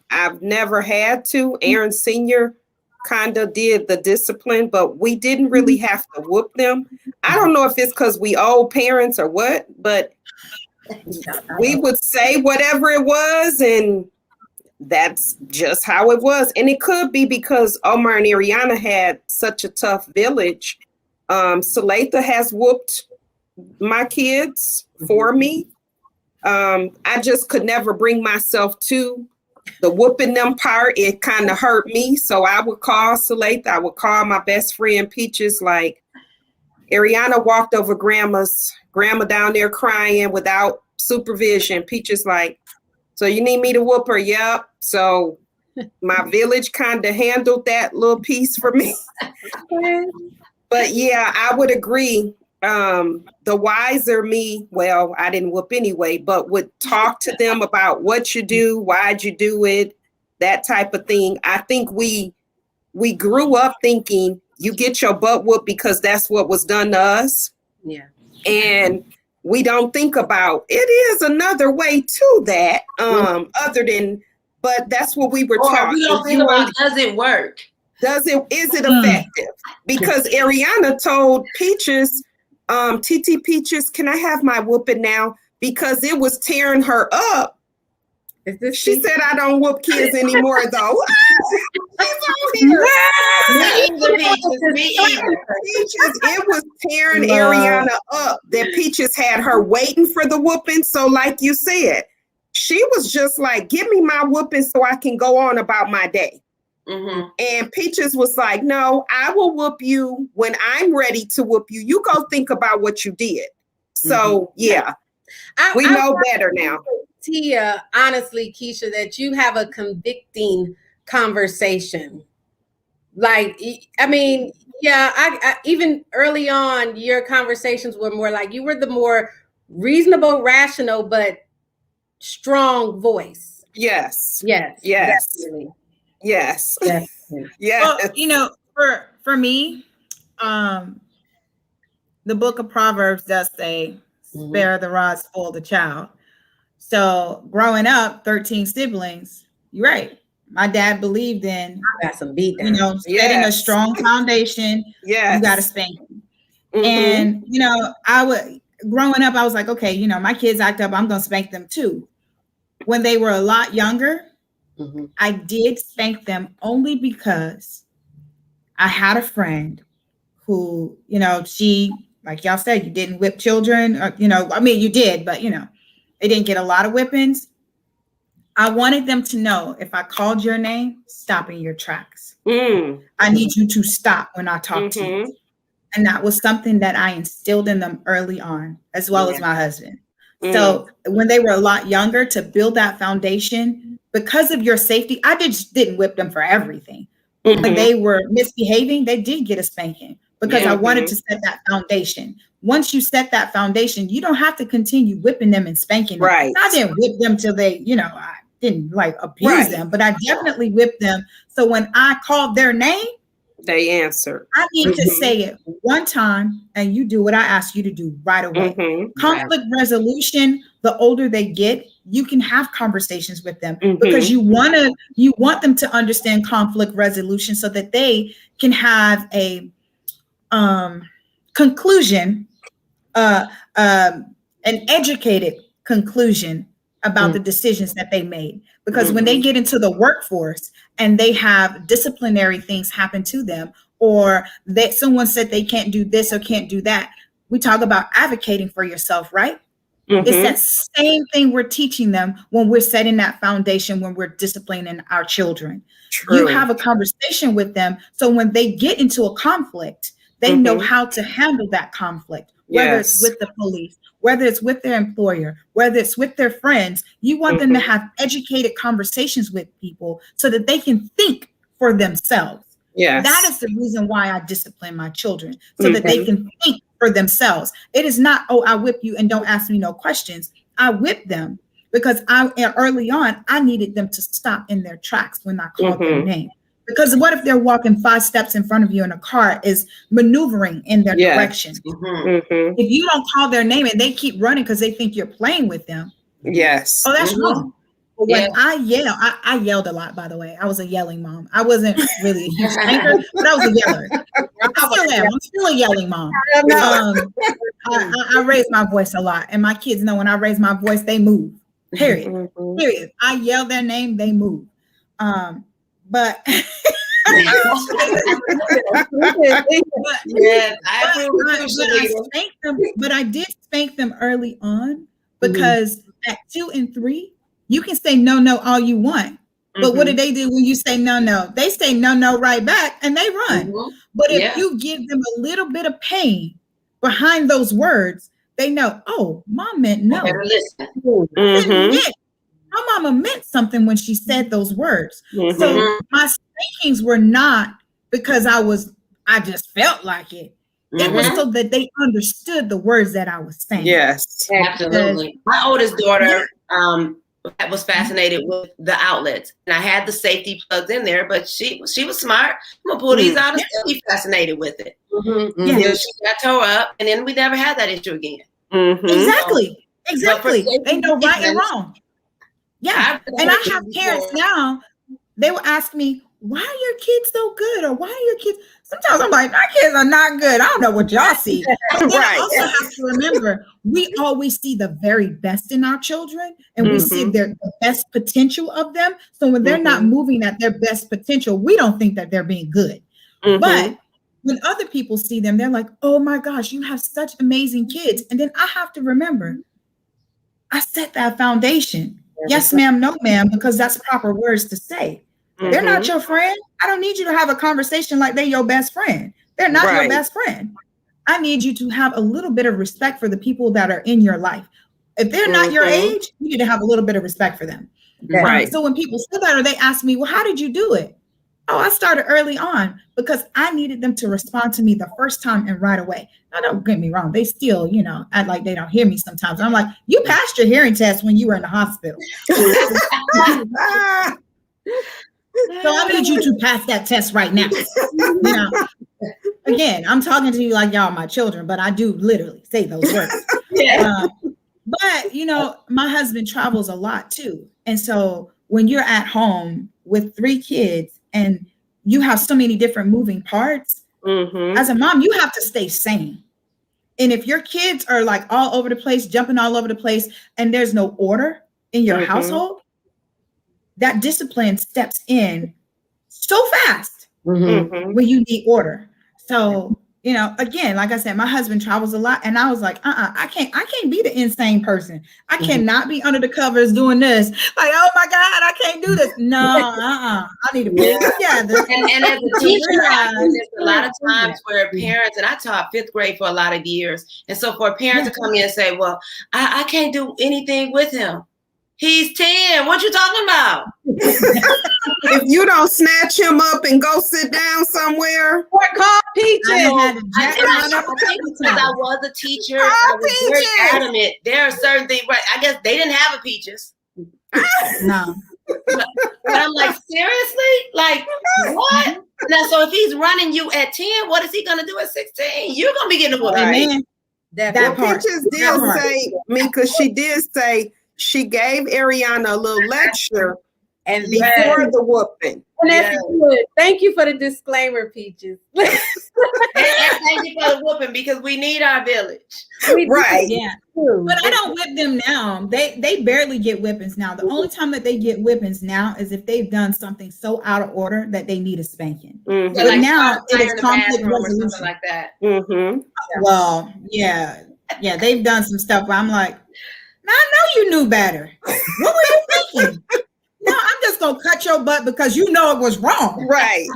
Speaker 3: I've never had to. Aaron Senior kind of did the discipline, but we didn't really have to whoop them. I don't know if it's because we old parents or what, but we would say whatever it was, and that's just how it was. And it could be because Omar and Ariana had such a tough village. Salatha has whooped my kids for me. I just could never bring myself to the whooping them part. It kind of hurt me. So I would call Salatha. I would call my best friend Peaches, like, Ariana walked over grandma down there crying without supervision. Peaches like, so you need me to whoop her? Yep. So my village kind of handled that little piece for me. But yeah, I would agree. The wiser me, well, I didn't whoop anyway, but would talk to them about what you do, why'd you do it, that type of thing. I think we grew up thinking you get your butt whooped because that's what was done to us.
Speaker 1: Yeah.
Speaker 3: And we don't think about it is another way to that, other than, but that's what we were taught.
Speaker 2: We don't think about, does it work?
Speaker 3: Is it effective? Because Ariana told Peaches, TT Peaches, can I have my whooping now? Because it was tearing her up. She said, I don't whoop kids anymore, though. She's on here. Peaches, it was tearing Ariana up that Peaches had her waiting for the whooping. So like you said, she was just like, give me my whooping so I can go on about my day. Mm-hmm. And Peaches was like, no, I will whoop you when I'm ready to whoop you. You go think about what you did. So, yeah, we know better now.
Speaker 1: Tia, honestly, Keisha, that you have a convicting conversation. Like, I mean, yeah, I even early on, your conversations were more like, you were the more reasonable, rational, but strong voice.
Speaker 3: Yes.
Speaker 1: Yes.
Speaker 3: Yes.
Speaker 1: Definitely.
Speaker 3: Yes.
Speaker 1: Yes.
Speaker 3: Yes.
Speaker 4: Well, you know, for me, the book of Proverbs does say, spare the rod, spoil the child. So growing up, 13 siblings, you're right. My dad believed in,
Speaker 1: got some beat down.
Speaker 4: you know, setting a strong foundation.
Speaker 3: Yes.
Speaker 4: You got to spank them. Mm-hmm. And, you know, growing up, I was like, okay, you know, my kids act up, I'm going to spank them too. When they were a lot younger, I did spank them only because I had a friend who, you know, she, like y'all said, you didn't whip children, or, you know, I mean, you did, but, you know, they didn't get a lot of whippings. I wanted them to know, if I called your name, stop in your tracks. I need you to stop when I talk to you. And that was something that I instilled in them early on, as well as my husband. So when they were a lot younger, to build that foundation, because of your safety, I just didn't whip them for everything. When they were misbehaving, they did get a spanking, because I wanted to set that foundation. Once you set that foundation, you don't have to continue whipping them and spanking them.
Speaker 3: Right.
Speaker 4: I didn't whip them till they, you know, I didn't like abuse them, but I definitely whipped them. So when I called their name,
Speaker 3: they answered.
Speaker 4: I need to say it one time, and you do what I ask you to do right away. Conflict resolution, the older they get, you can have conversations with them, because you want them to understand conflict resolution so that they can have a conclusion, an educated conclusion about the decisions that they made. Because when they get into the workforce and they have disciplinary things happen to them, or that someone said they can't do this or can't do that, we talk about advocating for yourself, right? It's that same thing we're teaching them when we're setting that foundation, when we're disciplining our children. True. You have a conversation with them, so when they get into a conflict, they know how to handle that conflict, whether it's with the police, whether it's with their employer, whether it's with their friends. You want them to have educated conversations with people so that they can think for themselves. Yes. That is the reason why I discipline my children, so that they can think for themselves. It is not, oh, I whip you and don't ask me no questions. I whip them because early on, I needed them to stop in their tracks when I called their name. Because what if they're walking 5 steps in front of you and a car is maneuvering in their direction? If you don't call their name and they keep running because they think you're playing with them. Yes. Oh, that's wrong. But when I yell, I yelled a lot, by the way. I was a yelling mom. I wasn't really a huge spanker, but I was a yeller. I still am. I'm still a yelling mom. I raise my voice a lot. And my kids know when I raise my voice, they move. Period. Period. I yell their name, they move. But
Speaker 2: Yes, I approve with you,
Speaker 4: I
Speaker 2: Shalita.
Speaker 4: spanked them, but I did spank them early on because at 2 and 3, you can say no all you want. But what do they do when you say no? They say no right back and they run. But if you give them a little bit of pain behind those words, they know, oh, mom meant no.
Speaker 2: Better listen.
Speaker 4: My mama meant something when she said those words. So my spankings were not because I just felt like it. It was so that they understood the words that I was saying.
Speaker 3: Yes,
Speaker 2: absolutely. My oldest daughter was fascinated with the outlets, and I had the safety plugs in there, but she was smart. I'm gonna pull these out and still be fascinated with it. Until she got tore up, and then we never had that issue again.
Speaker 4: Exactly. They know right and wrong. Yeah. And I have parents now, they will ask me, why are your kids so good? Or why are your kids? Sometimes I'm like, my kids are not good. I don't know what y'all see. But then I also have to remember, we always see the very best in our children, and we see the best potential of them. So when they're not moving at their best potential, we don't think that they're being good. But when other people see them, they're like, oh my gosh, you have such amazing kids. And then I have to remember, I set that foundation. Yes, ma'am, no, ma'am, because that's proper words to say. They're not your friend. I don't need you to have a conversation like they're your best friend. They're not your best friend. I need you to have a little bit of respect for the people that are in your life. If they're not your age, you need to have a little bit of respect for them. So when people say that, or they ask me, well, how did you do it? Oh, I started early on because I needed them to respond to me the first time and right away. Now, don't get me wrong. They still, act like they don't hear me sometimes. I'm like, you passed your hearing test when you were in the hospital. So I need you to pass that test right now. Again, I'm talking to you like y'all my children, but I do literally say those words. But, my husband travels a lot too. And so when you're at home with 3 kids and you have so many different moving parts, as a mom, you have to stay sane. And if your kids are like all over the place, jumping all over the place, and there's no order in your household, that discipline steps in so fast when you need order. So, again, like I said, my husband travels a lot, and I was like, I can't be the insane person. I cannot be under the covers doing this. Like, oh my God, I can't do this. No, I need to put it together.
Speaker 2: And as a teacher, there's a lot of times where parents, and I taught 5th grade for a lot of years, and so for parents to come in and say, well, I can't do anything with him. He's 10. What you talking about?
Speaker 3: If you don't snatch him up and go sit down somewhere,
Speaker 1: or call Peaches.
Speaker 2: I think because I was a teacher, I was very adamant. There are certain things, right? I guess they didn't have a Peaches.
Speaker 4: No.
Speaker 2: But I'm like, seriously? Like, what? Now, so if he's running you at 10, what is he going to do at 16? You're going to be getting a whooping.
Speaker 4: Amen.
Speaker 3: That Peaches did say, Mika, she did say, she gave Ariana a little lecture and before the whooping.
Speaker 1: And that's good. Thank you for the disclaimer, Peaches.
Speaker 2: and thank you for the whooping because we need our village.
Speaker 3: Right.
Speaker 4: Yeah. But I don't whip them now. They barely get whippings now. The only time that they get whippings now is if they've done something so out of order that they need a spanking.
Speaker 2: So
Speaker 4: but
Speaker 2: like
Speaker 4: now it is conflict
Speaker 2: or
Speaker 4: resolution.
Speaker 2: something like that.
Speaker 4: Well, yeah, they've done some stuff where I'm like, now I know you knew better. What were you thinking? No, I'm just gonna cut your butt because you know it was wrong.
Speaker 3: Right.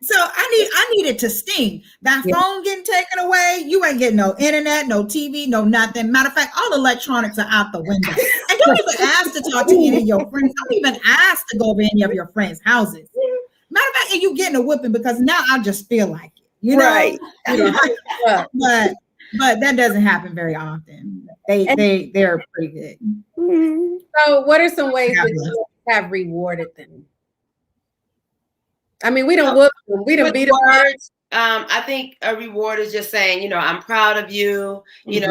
Speaker 4: So I need it to sting. That phone getting taken away, you ain't getting no internet, no TV, no nothing. Matter of fact, all electronics are out the window. And don't even ask to talk to any of your friends. Don't even ask to go over any of your friends' houses. Matter of fact, you getting a whipping because now I just feel like it.
Speaker 3: Right.
Speaker 4: But that doesn't happen very often. They're pretty good.
Speaker 1: So what are some ways that you have rewarded them? I mean, we don't whoop them. We don't beat them.
Speaker 2: Words. I think a reward is just saying, I'm proud of you. You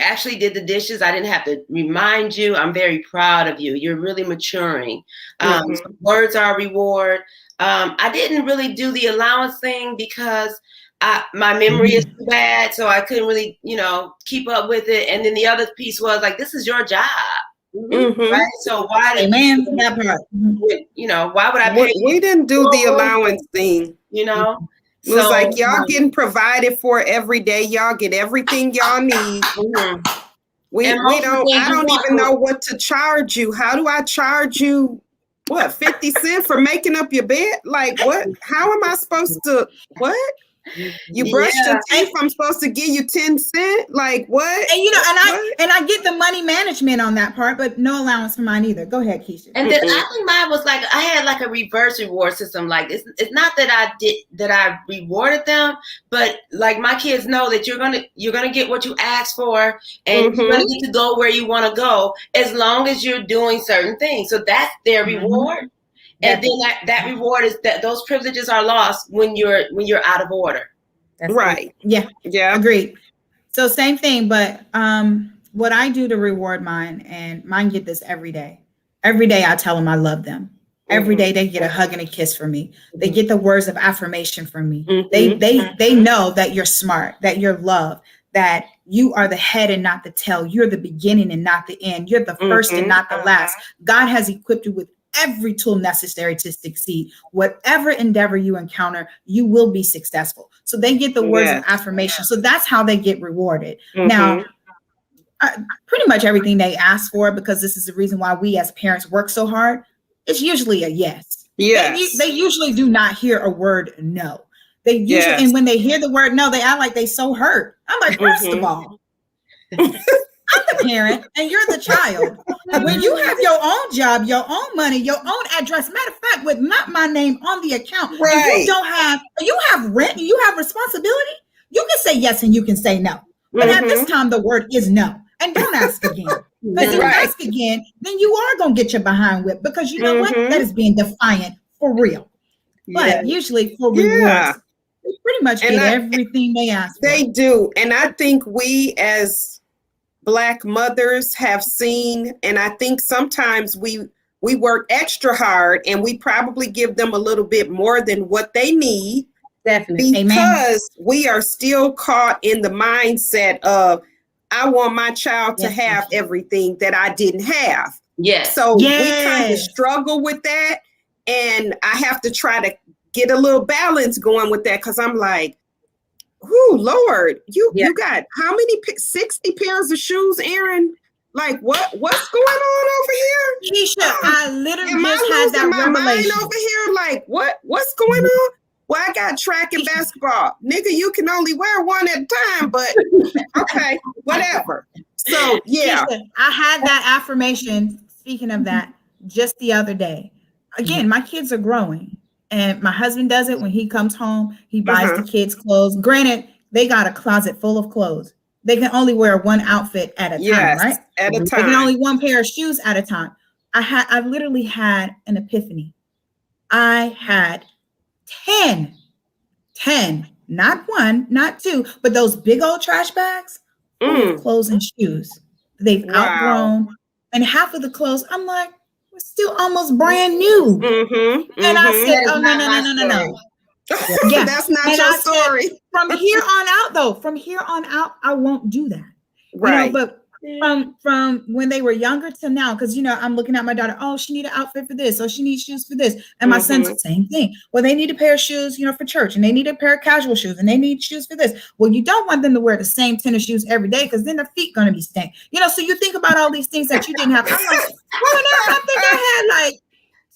Speaker 2: actually did the dishes. I didn't have to remind you. I'm very proud of you. You're really maturing. Words are a reward. I didn't really do the allowance thing because my memory is too bad, so I couldn't really, keep up with it. And then the other piece was like, this is your job.
Speaker 3: Mhm.
Speaker 2: Right? So why did
Speaker 4: Amen. That part.
Speaker 2: why would I pay you
Speaker 3: We didn't do the
Speaker 2: more money,
Speaker 3: allowance thing.
Speaker 2: you know?
Speaker 3: It was
Speaker 2: So
Speaker 3: like y'all getting provided for every day. Y'all get everything y'all need.
Speaker 2: mhm.
Speaker 3: We
Speaker 2: And most of the
Speaker 3: don't.
Speaker 2: things
Speaker 3: I
Speaker 2: you
Speaker 3: don't
Speaker 2: want
Speaker 3: even know what to charge you. How do I charge you? What, 50 cents for making up your bed? Like what? How am I supposed to? What? You brushed your
Speaker 2: Yeah.
Speaker 3: teeth. I'm supposed to give you 10 cents? Like what?
Speaker 4: And
Speaker 3: What?
Speaker 4: I get the money management on that part, but no allowance for mine either. Go ahead, Keisha.
Speaker 2: And then I think mine was like I had like a reverse reward system. Like it's not that I rewarded them, but like my kids know that you're gonna get what you asked for, and you're gonna get to go where you want to go as long as you're doing certain things. So that's their reward. And then that reward is that those privileges are lost when you're out of order.
Speaker 1: That's
Speaker 3: Right.
Speaker 4: Yeah.
Speaker 3: Yeah.
Speaker 4: Agreed. So same thing, but what I do to reward mine, and mine get this every day. Every day I tell them I love them. Every day they get a hug and a kiss from me. They get the words of affirmation from me. They know that you're smart, that you're loved, that you are the head and not the tail. You're the beginning and not the end. You're the first and not the last. God has equipped you with every tool necessary to succeed. Whatever endeavor you encounter, you will be successful. So they get the words of affirmation. So that's how they get rewarded. Now, pretty much everything they ask for, because this is the reason why we as parents work so hard, it's usually a yes.
Speaker 3: Yes.
Speaker 4: They usually do not hear a word no. They usually, and when they hear the word no, they act like they so hurt. I'm like, first of all, I'm the parent and you're the child. When you have your own job, your own money, your own address, matter of fact, with not my name on the account, and you have rent and you have responsibility, you can say yes and you can say no. But at this time, the word is no. And don't ask again. Because if you ask again, then you are going to get your behind whipped, because you know what? That is being defiant for real. But usually for rewards, they pretty much get everything they ask for.
Speaker 3: They do. And I think we as Black mothers have seen, and I think sometimes we work extra hard and we probably give them a little bit more than what they need.
Speaker 1: Definitely.
Speaker 3: Because we are still caught in the mindset of, I want my child to have everything that I didn't have.
Speaker 2: Yes.
Speaker 3: So we kind of struggle with that. And I have to try to get a little balance going with that, because I'm like, oh Lord, you got how many 60 pairs of shoes, Aaron? Like what's going on over here?
Speaker 4: Keisha, I literally just had that revelation
Speaker 3: over here. Like what's going on? Well, I got track and basketball. Nigga, you can only wear one at a time, but okay, whatever. So yeah.
Speaker 4: Keisha, I had that affirmation, speaking of that, just the other day. Again, my kids are growing. And my husband does it when he comes home. He buys the kids clothes. Granted, they got a closet full of clothes. They can only wear one outfit at a time, right?
Speaker 3: At a time.
Speaker 4: They can only one pair of shoes at a time. I literally had an epiphany. I had 10, not one, not two, but those big old trash bags full of clothes and shoes. They've outgrown. And half of the clothes, I'm like, we're still almost brand new. And I said, oh, no.
Speaker 3: Yeah, that's not your story.
Speaker 4: From here on out, I won't do that.
Speaker 3: Right.
Speaker 4: You know, but from when they were younger to now, because I'm looking at my daughter, oh, she need an outfit for this, or she needs shoes for this. And my son's the same thing. Well, they need a pair of shoes, for church, and they need a pair of casual shoes, and they need shoes for this. Well, you don't want them to wear the same tennis shoes every day, because then their feet gonna be stank. So you think about all these things that you didn't have. I'm like, growing up, I think I had like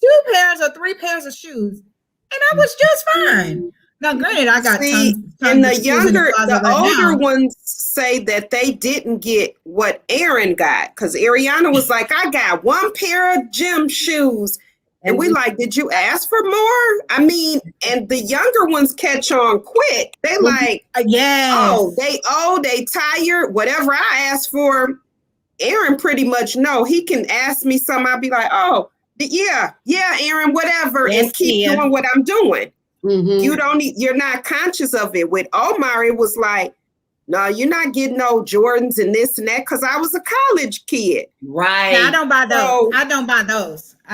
Speaker 4: 2 pairs or 3 pairs of shoes, and I was just fine. Now, granted, I got tons
Speaker 3: and
Speaker 4: the
Speaker 3: older ones say that they didn't get what Aaron got, because Ariana was like, I got 1 pair of gym shoes. And we like, did you ask for more? I mean, and the younger ones catch on quick. They like, they tired. Whatever I asked for, Aaron pretty much know. He can ask me something. I'll be like, oh, yeah, Aaron, whatever, and keep doing what I'm doing. You're not conscious of it. With Omar, it was like, no, you're not getting no Jordans and this and that, because I was a college kid.
Speaker 2: Right.
Speaker 4: Now, I don't buy those. I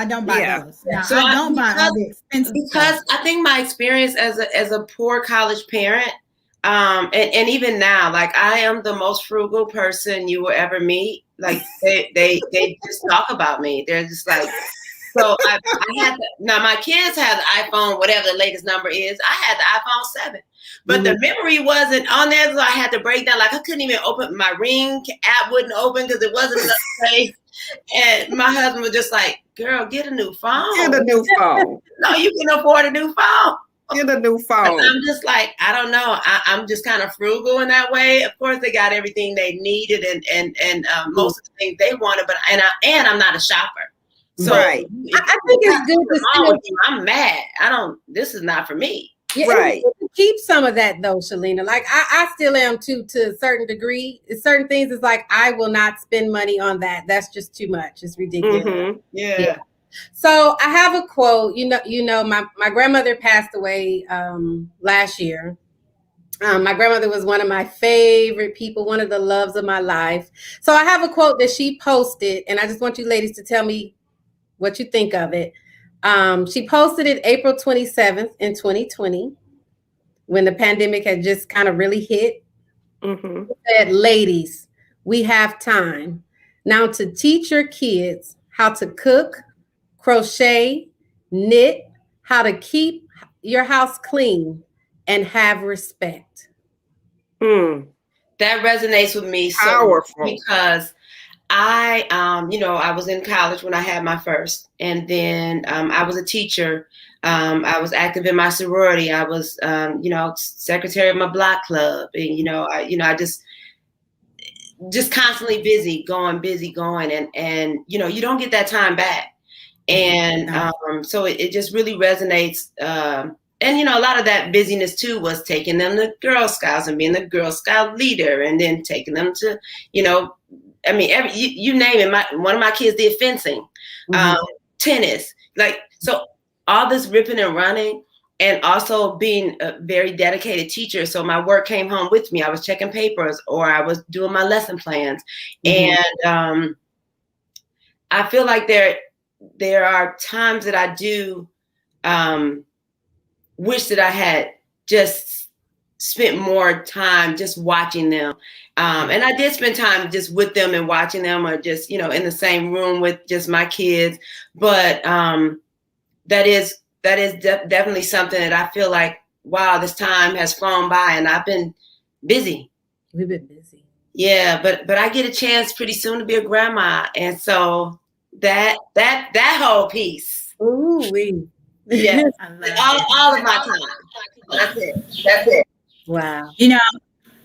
Speaker 4: don't buy those. Now,
Speaker 2: so
Speaker 4: I don't buy all the expensive
Speaker 2: because
Speaker 4: stuff.
Speaker 2: I think my experience as a poor college parent, and even now, like I am the most frugal person you will ever meet. like they just talk about me. They're just like, so I had to, now my kids have the iPhone, whatever the latest number is. I had the iPhone 7, but the memory wasn't on there, so I had to break down. Like I couldn't even open my Ring app, wouldn't open because it wasn't enough space. And my husband was just like, "Girl, get a new phone.
Speaker 3: Get a new phone.
Speaker 2: No, you can afford a new phone."
Speaker 3: Get a new phone.
Speaker 2: I'm just like, I don't know. I'm just kind of frugal in that way. Of course, they got everything they needed and most of the things they wanted, but I'm not a shopper. So
Speaker 3: right.
Speaker 1: I think it's good to
Speaker 2: still, I'm mad. This is not for me.
Speaker 1: Yeah,
Speaker 3: right.
Speaker 1: Keep some of that though, Shalina. Like I still am too, to a certain degree. Certain things is like, I will not spend money on that. That's just too much. It's ridiculous.
Speaker 3: Mm-hmm.
Speaker 2: Yeah.
Speaker 1: So I have a quote. My grandmother passed away last year. My grandmother was one of my favorite people, one of the loves of my life. So I have a quote that she posted, and I just want you ladies to tell me what you think of it. She posted it April 27th in 2020, when the pandemic had just kind of really hit.
Speaker 3: Mm-hmm.
Speaker 1: She said, "Ladies, we have time now to teach your kids how to cook, crochet, knit, how to keep your house clean, and have respect."
Speaker 2: That resonates with me so
Speaker 3: powerful,
Speaker 2: because I was in college when I had my first, and then I was a teacher. I was active in my sorority. I was, secretary of my block club, and I just constantly busy going, and you don't get that time back, and so it just really resonates. And a lot of that busyness too was taking them to Girl Scouts and being the Girl Scout leader, and then taking them to, you name it. One of my kids did fencing, tennis, so all this ripping and running, and also being a very dedicated teacher. So my work came home with me. I was checking papers, or I was doing my lesson plans, and I feel like there are times that I do wish that I had just spent more time just watching them. And I did spend time just with them and watching them, or just, in the same room with just my kids. But that is definitely something that I feel like, wow, this time has flown by and I've been busy.
Speaker 1: We've been busy.
Speaker 2: Yeah, but I get a chance pretty soon to be a grandma. And so that whole piece.
Speaker 1: Ooh,
Speaker 2: yeah, all of my time. That's it.
Speaker 1: Wow.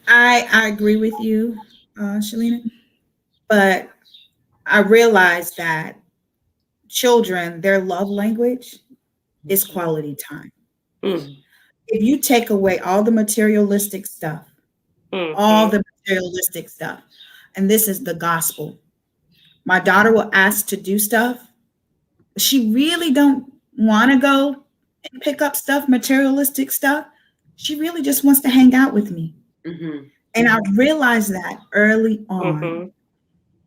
Speaker 4: I agree with you, Shalina, but I realize that children, their love language is quality time. If you take away all the materialistic stuff, and this is the gospel. My daughter will ask to do stuff. She really don't want to go and pick up stuff, materialistic stuff. She really just wants to hang out with me. And I realized that early on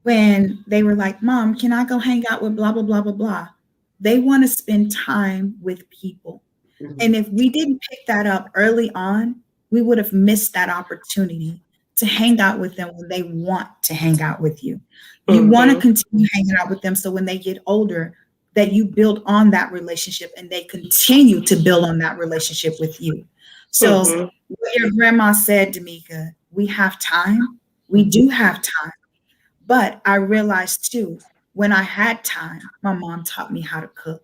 Speaker 4: when they were like, "Mom, can I go hang out with blah, blah, blah, blah, blah?" They want to spend time with people. And if we didn't pick that up early on, we would have missed that opportunity to hang out with them when they want to hang out with you. You want to continue hanging out with them, so when they get older, that you build on that relationship and they continue to build on that relationship with you. So what your grandma said, D'Amica, we have time. We do have time. But I realized too, when I had time, my mom taught me how to cook.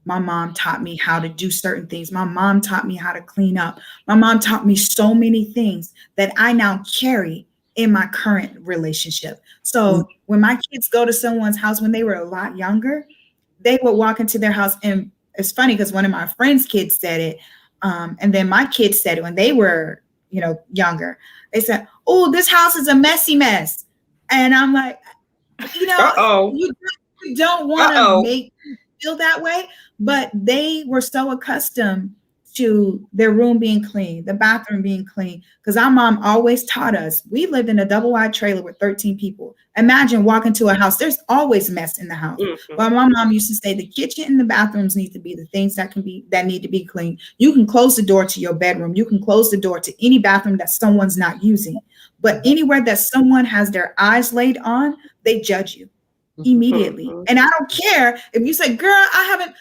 Speaker 4: My mom taught me how to do certain things. My mom taught me how to clean up. My mom taught me so many things that I now carry in my current relationship. So when my kids go to someone's house when they were a lot younger, they would walk into their house, and it's funny because one of my friends' kids said it, and then my kids said it when they were, younger. They said, "Oh, this house is a messy mess," and I'm like, you don't want to make feel that way, but they were so accustomed to their room being clean, the bathroom being clean. Because our mom always taught us, we lived in a double wide trailer with 13 people. Imagine walking to a house, there's always mess in the house.
Speaker 3: Mm-hmm.
Speaker 4: But my mom used to say the kitchen and the bathrooms need to be the things that need to be clean. You can close the door to your bedroom. You can close the door to any bathroom that someone's not using. But anywhere that someone has their eyes laid on, they judge you immediately.
Speaker 3: Mm-hmm.
Speaker 4: And I don't care if you say, girl, I haven't,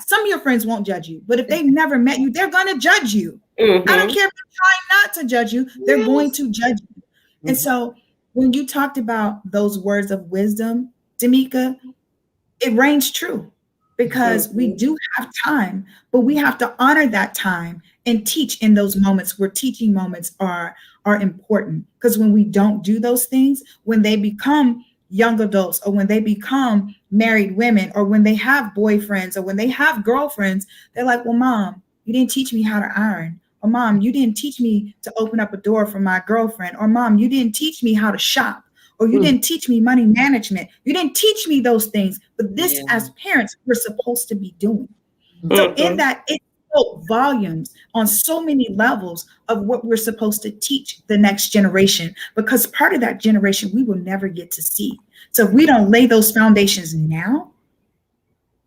Speaker 4: some of your friends won't judge you, but if they've never met you, they're going to judge you.
Speaker 3: Mm-hmm.
Speaker 4: I don't care if they're trying not to judge you, they're going to judge you. Mm-hmm. And so when you talked about those words of wisdom, Damika, it reigns true because we do have time, but we have to honor that time and teach in those moments where teaching moments are important. Because when we don't do those things, when they become young adults or when they become married women or when they have boyfriends or when they have girlfriends, they're like, well, mom, you didn't teach me how to iron. Or mom, you didn't teach me to open up a door for my girlfriend. Or mom, you didn't teach me how to shop. Or you didn't teach me money management. You didn't teach me those things. But this, as parents, we're supposed to be doing. So in that, it spoke volumes on so many levels of what we're supposed to teach the next generation, because part of that generation we will never get to see. So if we don't lay those foundations now,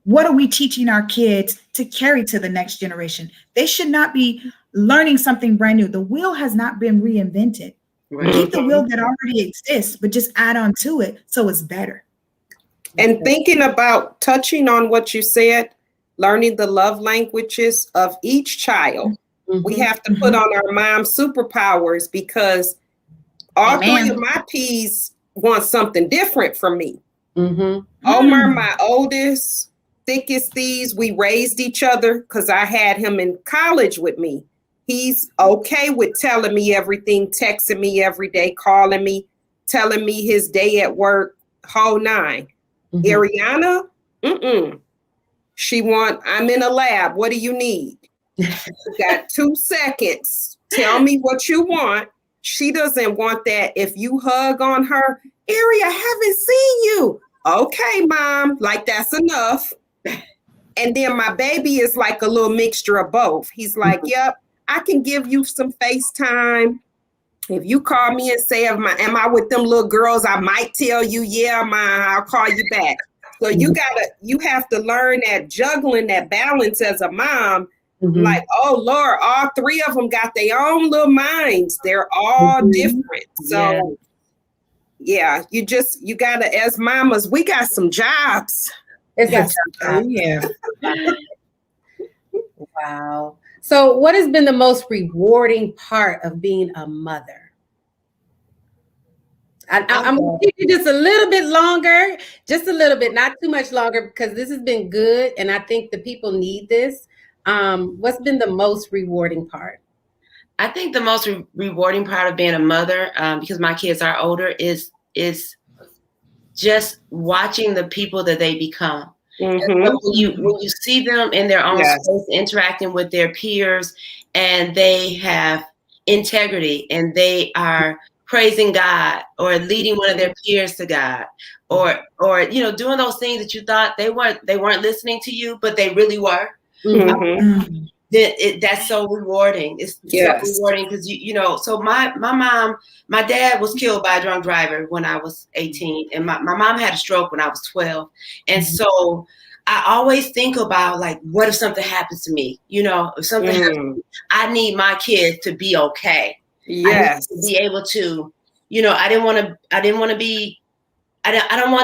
Speaker 4: what are we teaching our kids to carry to the next generation? They should not be learning something brand new. The wheel has not been reinvented. Right. Keep the wheel that already exists, but just add on to it so it's better.
Speaker 3: And thinking about touching on what you said, learning the love languages of each child. We have to put on our mom superpowers because all three of my P's want something different from me. Omar, my oldest, thick as thieves, we raised each other because I had him in college with me. He's okay with telling me everything, texting me every day, calling me, telling me his day at work, whole nine. Ariana, I'm in a lab. What do you need? You got 2 seconds. Tell me what you want. She doesn't want that. If you hug on her, Ari, I haven't seen you. Okay, mom, like that's enough. And then my baby is like a little mixture of both. He's like, yep, I can give you some FaceTime. If you call me and say, am I with them little girls? I might tell you, yeah, ma, I'll call you back. So you have to learn that juggling, that balance as a mom. Like, oh Lord, all three of them got their own little minds. They're all different. So yeah, you gotta, as mamas, we got some jobs.
Speaker 1: Wow. So what has been the most rewarding part of being a mother? I'm going to keep you just a little bit longer, just a little bit, not too much longer, because this has been good. And I think the people need this. What's been the most rewarding part?
Speaker 2: I think the most rewarding part of being a mother, because my kids are older, is just watching the people that they become. So when you see them in their own space, interacting with their peers, and they have integrity and they are praising God or leading one of their peers to God, or doing those things that you thought they weren't listening to you, but they really were. That's so rewarding. It's so rewarding because so my dad was killed by a drunk driver when I was 18, and my mom had a stroke when I was 12. And so I always think about, like, what if something happens to me? If something happens to me, I need my kids to be okay.
Speaker 3: Yes.
Speaker 2: I need to be able to, I don't want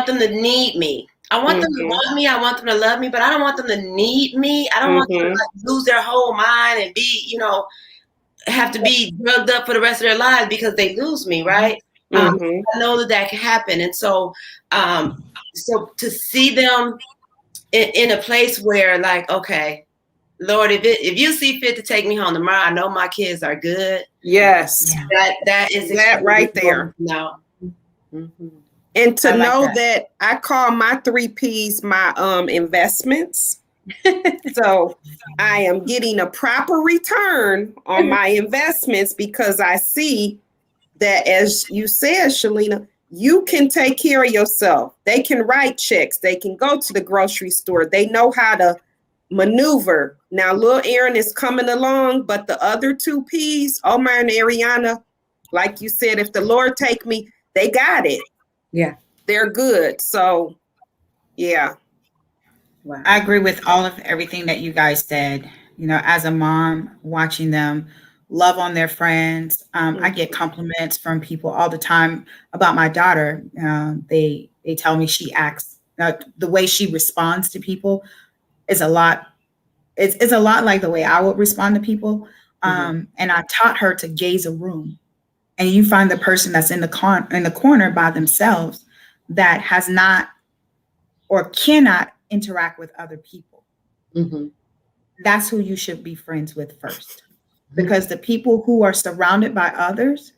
Speaker 2: them to need me. I want them to want me. I want them to love me, but I don't want them to need me. I don't want them to lose their whole mind and be, have to be drugged up for the rest of their lives because they lose me, right? I know that can happen. And so, so to see them in a place where, like, okay, Lord, if you see fit to take me home tomorrow, I know my kids are good.
Speaker 3: Yes.
Speaker 2: That is
Speaker 3: that right there.
Speaker 2: No.
Speaker 3: And to know that I call my 3 P's my investments. So I am getting a proper return on my investments because I see that, as you said, Shalina, you can take care of yourself. They can write checks. They can go to the grocery store. They know how to maneuver. Now, little Aaron is coming along, but the other two P's, Omar and Ariana, like you said, if the Lord take me, they got it.
Speaker 1: Yeah.
Speaker 3: They're good. So, yeah.
Speaker 1: Wow.
Speaker 4: I agree with all of everything that you guys said. You know, as a mom, watching them love on their friends. I get compliments from people all the time about my daughter. They tell me she acts, the way she responds to people is a lot. It's a lot like the way I would respond to people. And I taught her to gaze a room, and you find the person that's in the corner by themselves that has not or cannot interact with other people. That's who you should be friends with first, because the people who are surrounded by others,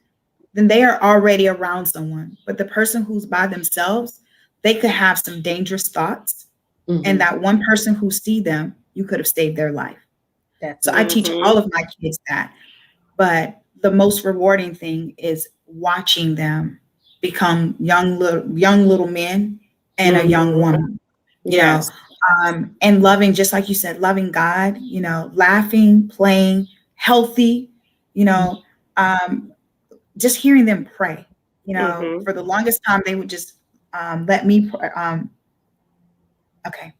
Speaker 4: then they are already around someone. But the person who's by themselves, they could have some dangerous thoughts, and that one person who see them, you could have saved their life. So I teach all of my kids that. But the most rewarding thing is watching them become young little men and a young woman. You know, and loving, just like you said, loving God, you know, laughing, playing, healthy, you know, just hearing them pray, you know, for the longest time, they would just let me pray. Okay.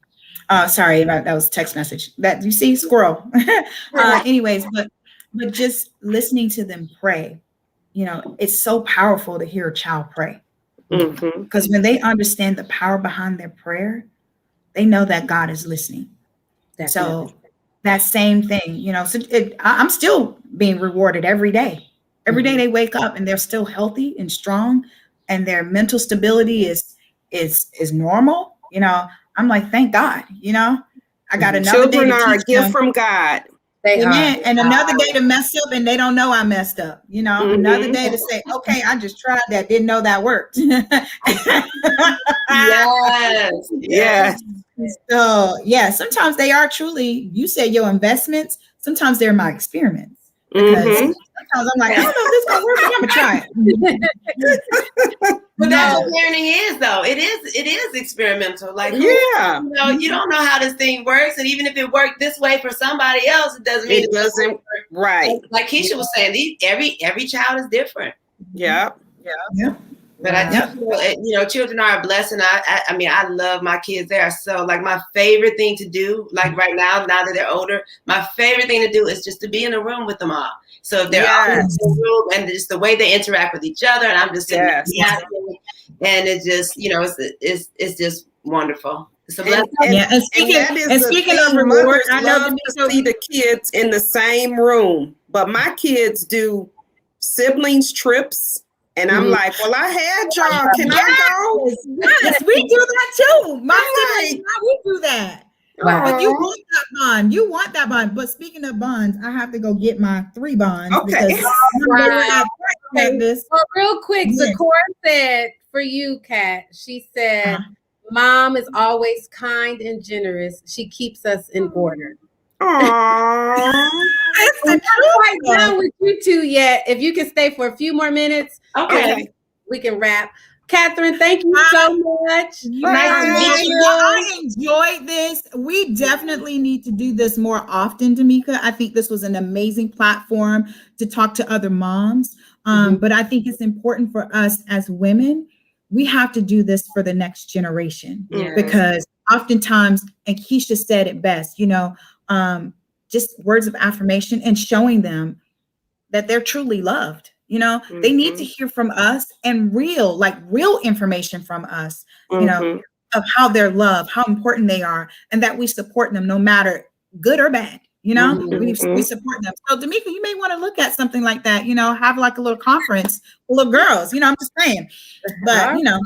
Speaker 4: Sorry, that was a text message that you see, squirrel. Anyways, but just listening to them pray, you know, it's so powerful to hear a child pray, because when they understand the power behind their prayer, they know that God is listening. Definitely. So that same thing, you know, so I'm still being rewarded every day. Every day they wake up and they're still healthy and strong, and their mental stability is normal. You know, I'm like, thank God, you know, I got another day.
Speaker 3: Children are a gift from God.
Speaker 4: Amen. And another day to mess up and they don't know I messed up. You know, another day to say, okay, I just tried that, didn't know that worked.
Speaker 2: Yes.
Speaker 4: So yeah, sometimes they are truly, you say your investments, sometimes they're my experiments. Because sometimes I'm like, I don't know if this is gonna work, but I'm gonna try it.
Speaker 2: But that's what parenting is, though. It is experimental. Like, you know, you don't know how this thing works, and even if it worked this way for somebody else, it doesn't mean
Speaker 3: it doesn't. Right.
Speaker 2: Like Keisha was saying, every child is different.
Speaker 3: Yeah.
Speaker 2: But I think, you know, children are a blessing. I mean, I love my kids. They are so, like, my favorite thing to do, like right now that they're older, my favorite thing to do is just to be in a room with them all. So if they're all in the room, and just the way they interact with each other, and I'm just sitting there, and it's just, you know, it's just wonderful. It's a blessing.
Speaker 4: And speaking of reward, I
Speaker 3: love to see the kids in the same room, but my kids do siblings trips. And I'm like, well, I had y'all. Can I go?
Speaker 4: Yes, we do that too. My siblings, we do that. Wow. But you want that bond. You want that bond. But speaking of bonds, I have to go get my 3 bonds.
Speaker 3: Okay.
Speaker 1: Well, real quick, Zakora said for you, Kat, she said, Mom is always kind and generous. She keeps us in order.
Speaker 3: Aww.
Speaker 1: I'm not quite done with you two yet. If you can stay for a few more minutes,
Speaker 2: okay,
Speaker 1: we can wrap. Catherine, thank you so much.
Speaker 4: Nice to meet you. I enjoyed this. We definitely need to do this more often, Damika. I think this was an amazing platform to talk to other moms. But I think it's important for us as women. We have to do this for the next generation, because oftentimes, and Keisha said it best, you know, just words of affirmation and showing them that they're truly loved. You know, they need to hear from us, and real information from us, you know, of how they're loved, how important they are, and that we support them no matter good or bad. You know, we support them. So Damika, you may want to look at something like that, you know, have like a little conference for little girls, you know, I'm just saying. But, you know,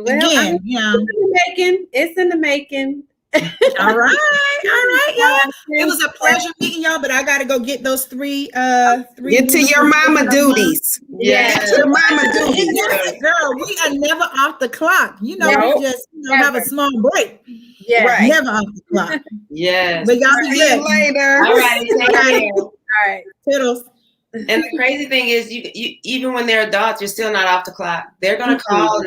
Speaker 4: again, you know,
Speaker 1: it's in the making.
Speaker 4: All right, y'all. It was a pleasure meeting y'all, but I gotta go get those 3
Speaker 3: get to your mama duties.
Speaker 2: Get
Speaker 3: to your mama duties.
Speaker 4: Girl, we are never off the clock. You know, we just have a small break.
Speaker 3: Right.
Speaker 4: Never off the clock.
Speaker 2: Yes.
Speaker 4: But y'all be good
Speaker 3: later.
Speaker 2: All right. Take care.
Speaker 1: All right.
Speaker 4: Toodles.
Speaker 2: And the crazy thing is, you even when they're adults, you're still not off the clock. They're gonna call,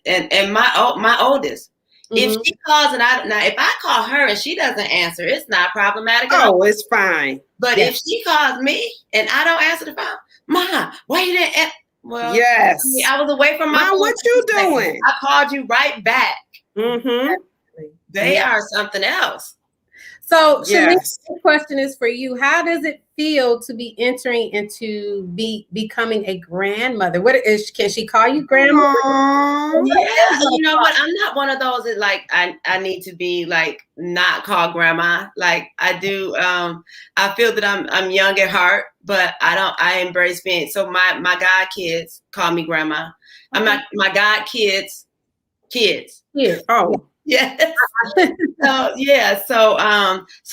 Speaker 2: and my oldest, If
Speaker 1: Mhm.
Speaker 2: she calls and now if I call her and she doesn't answer, it's not problematic at all.
Speaker 3: Oh, it's fine.
Speaker 2: But
Speaker 1: Yes.
Speaker 2: if she calls me and I don't answer the phone, Ma, why you didn't answer? Well,
Speaker 3: Yes.
Speaker 2: I mean, I was away from my
Speaker 3: Ma,
Speaker 2: phone
Speaker 3: what
Speaker 2: for
Speaker 3: you
Speaker 2: 2 seconds.
Speaker 3: doing?
Speaker 2: I called you right back.
Speaker 3: Mm-hmm.
Speaker 2: They
Speaker 1: Yeah.
Speaker 2: are something else.
Speaker 1: So, Shalene,
Speaker 3: Yes.
Speaker 1: the question is for you. How does it feel to be entering into becoming a grandmother? What is, can she call you grandma?
Speaker 3: Aw.
Speaker 2: Yeah, you know what? I'm not one of those that like I need to be like not called grandma. Like I do. I feel that I'm young at heart, but I embrace being. So my god kids call me grandma. I'm not my god kids.
Speaker 1: Yeah.
Speaker 3: Oh.
Speaker 2: Yes. So yeah. So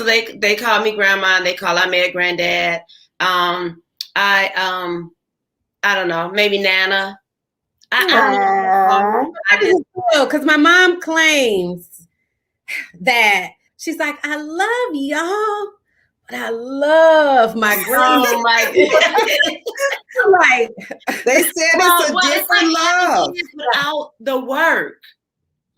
Speaker 2: they call me grandma. And they call Ahmed granddad. I don't know. Maybe Nana.
Speaker 3: Aw.
Speaker 2: I just
Speaker 1: Because my mom claims that she's like, I love y'all, but I love my grandma.
Speaker 2: oh my god.
Speaker 1: I'm like,
Speaker 3: They said it's a different love.
Speaker 2: Without the work.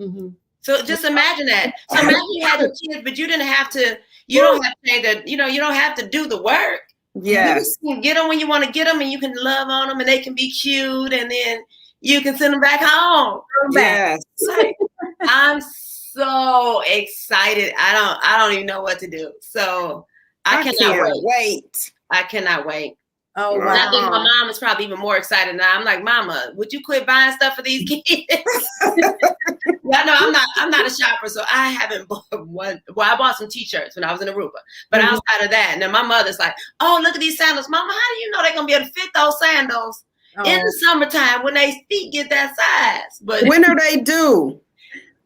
Speaker 1: mhm.
Speaker 2: So just imagine that. So imagine you had the kids, but you didn't have to. You don't have to say that. You don't have to do the work.
Speaker 3: Yes.
Speaker 2: You can get them when you want to get them, and you can love on them, and they can be cute, and then you can send them back home.
Speaker 3: Yes.
Speaker 2: Like, I'm so excited. I don't even know what to do. So I cannot
Speaker 3: can't
Speaker 2: wait.
Speaker 3: wait.
Speaker 2: I cannot wait.
Speaker 1: Oh,
Speaker 2: And I
Speaker 1: wow.
Speaker 2: think my mom is probably even more excited now. I'm like, Mama, would you quit buying stuff for these kids? Yeah, no, I'm not a shopper, so I haven't bought one. Well, I bought some t-shirts when I was in Aruba, but outside of that, and then my mother's like, "Oh, look at these sandals, Mama. How do you know they're gonna be able to fit those sandals in the summertime when they feet get that size?" But
Speaker 3: When are they due?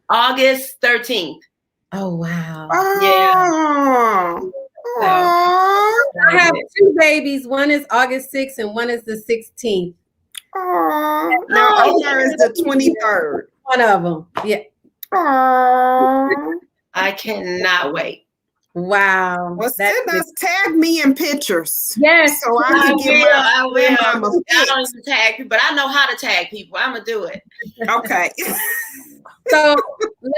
Speaker 2: August 13th.
Speaker 1: Oh, wow.
Speaker 3: Oh.
Speaker 2: So,
Speaker 1: I have two babies. One is August 6th and one is the 16th.
Speaker 3: Oh. Now Omar is the 23rd.
Speaker 1: One of them. Yeah.
Speaker 3: Oh.
Speaker 2: I cannot wait.
Speaker 1: Wow.
Speaker 3: Well,
Speaker 1: That's
Speaker 3: send us, tag me in pictures.
Speaker 1: yes.
Speaker 3: So I can get my
Speaker 2: I will.
Speaker 3: grandmama
Speaker 2: I don't
Speaker 3: fixed.
Speaker 2: even tag people, but I know how to tag people. I'm gonna do it.
Speaker 3: Okay.
Speaker 1: So,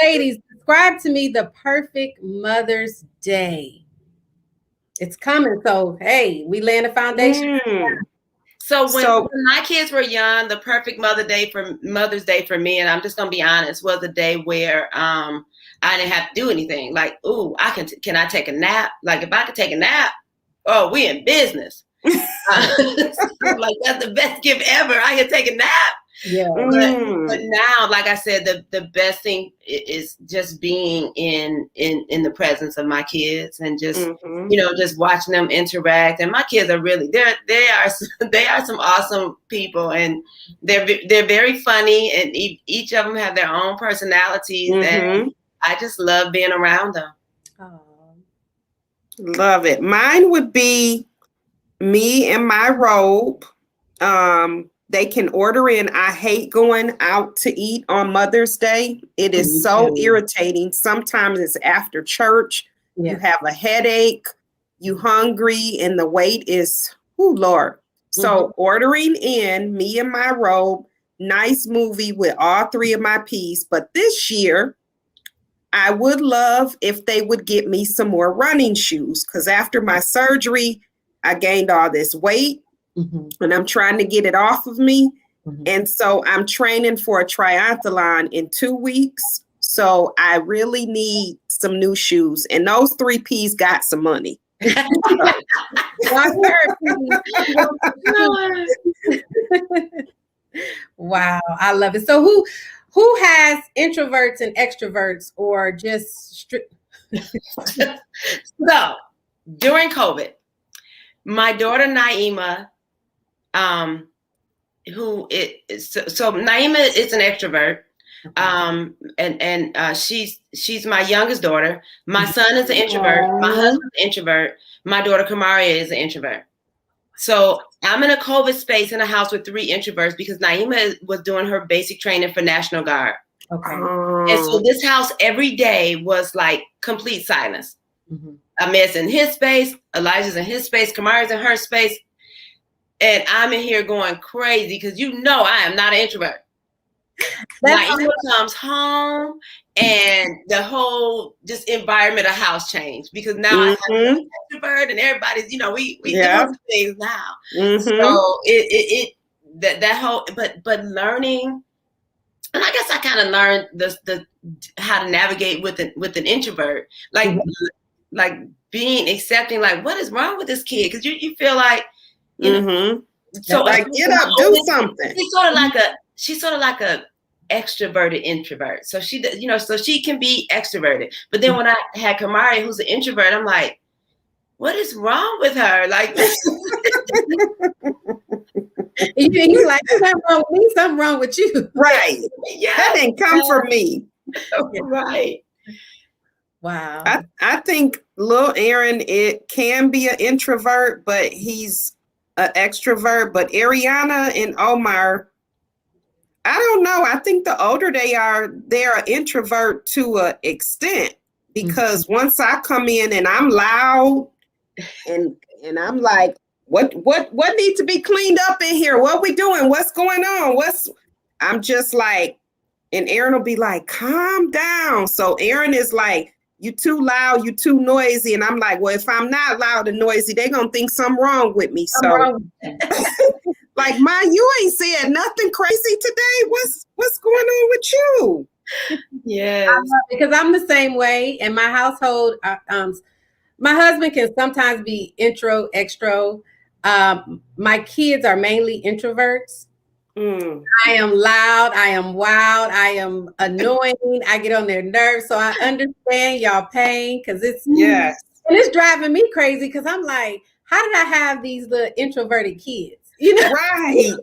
Speaker 1: ladies, describe to me the perfect Mother's Day. It's coming. So, hey, we laying a foundation.
Speaker 2: So when my kids were young, the perfect Mother's Day for me, and I'm just gonna be honest, was a day where I didn't have to do anything. Like, ooh, can I take a nap? Like, if I could take a nap, oh, we in business. Like, that's the best gift ever. I can take a nap.
Speaker 1: Yeah.
Speaker 2: But now, like I said, the best thing is just being in the presence of my kids and just just watching them interact. And my kids are really they are some awesome people, and they're very funny, and each of them have their own personalities, and I just love being around them.
Speaker 1: Oh.
Speaker 3: Love it. Mine would be me in my robe. They can order in. I hate going out to eat on Mother's Day. It is so irritating. Sometimes it's after church. You have a headache, you hungry, and the wait is, oh Lord. So ordering in, me in my robe, nice movie with all three of my piece. But this year, I would love if they would get me some more running shoes, because after my surgery, I gained all this weight. And I'm trying to get it off of me. And so I'm training for a triathlon in 2 weeks. So I really need some new shoes. And those 3 Ps got some money.
Speaker 1: Wow, I love it. So who has introverts and extroverts, or just strict?
Speaker 2: So during COVID, my daughter Naima, so Naima is an extrovert, and she's my youngest daughter. My son is an introvert. My husband's an introvert. My daughter Kamaria is an introvert. So I'm in a COVID space in a house with 3 introverts because Naima was doing her basic training for National Guard.
Speaker 1: Okay.
Speaker 2: And so this house every day was like complete silence. Ahmed's in his space, Elijah's in his space, Kamari's in her space. And I'm in here going crazy because I am not an introvert. Naima comes home and the whole just environment of house changed because now I have an extrovert and everybody's, we doing some things now. So that whole but learning, and I guess I kind of learned the how to navigate with an introvert, like being accepting, like what is wrong with this kid, because you feel like
Speaker 3: so like get up, do something.
Speaker 2: She's sort of like a extroverted introvert. So she, so she can be extroverted. But then when I had Kamari, who's an introvert, I'm like, what is wrong with her? Like,
Speaker 1: he's like, something wrong with me, something wrong with you.
Speaker 3: Right. Yeah. That didn't come from me.
Speaker 2: Right.
Speaker 1: Wow.
Speaker 3: I think little Aaron, it can be an introvert, but he's an extrovert. But Ariana and Omar, I don't know. I think the older they're an introvert to an extent, because once I come in and I'm loud and I'm like, what needs to be cleaned up in here? What we doing? What's going on? I'm just like, and Aaron will be like, calm down. So Aaron is like, you too loud, you too noisy. And I'm like, well, if I'm not loud and noisy, they're going to think something wrong with me. So like, Ma, you ain't said nothing crazy today. What's going on with you?
Speaker 2: Yes.
Speaker 1: Because I'm the same way in my household. My husband can sometimes be intro, extro. My kids are mainly introverts. I am loud. I am wild. I am annoying. I get on their nerves. So I understand y'all pain, because and it's driving me crazy, because I'm like, how did I have these little introverted kids?
Speaker 3: Right.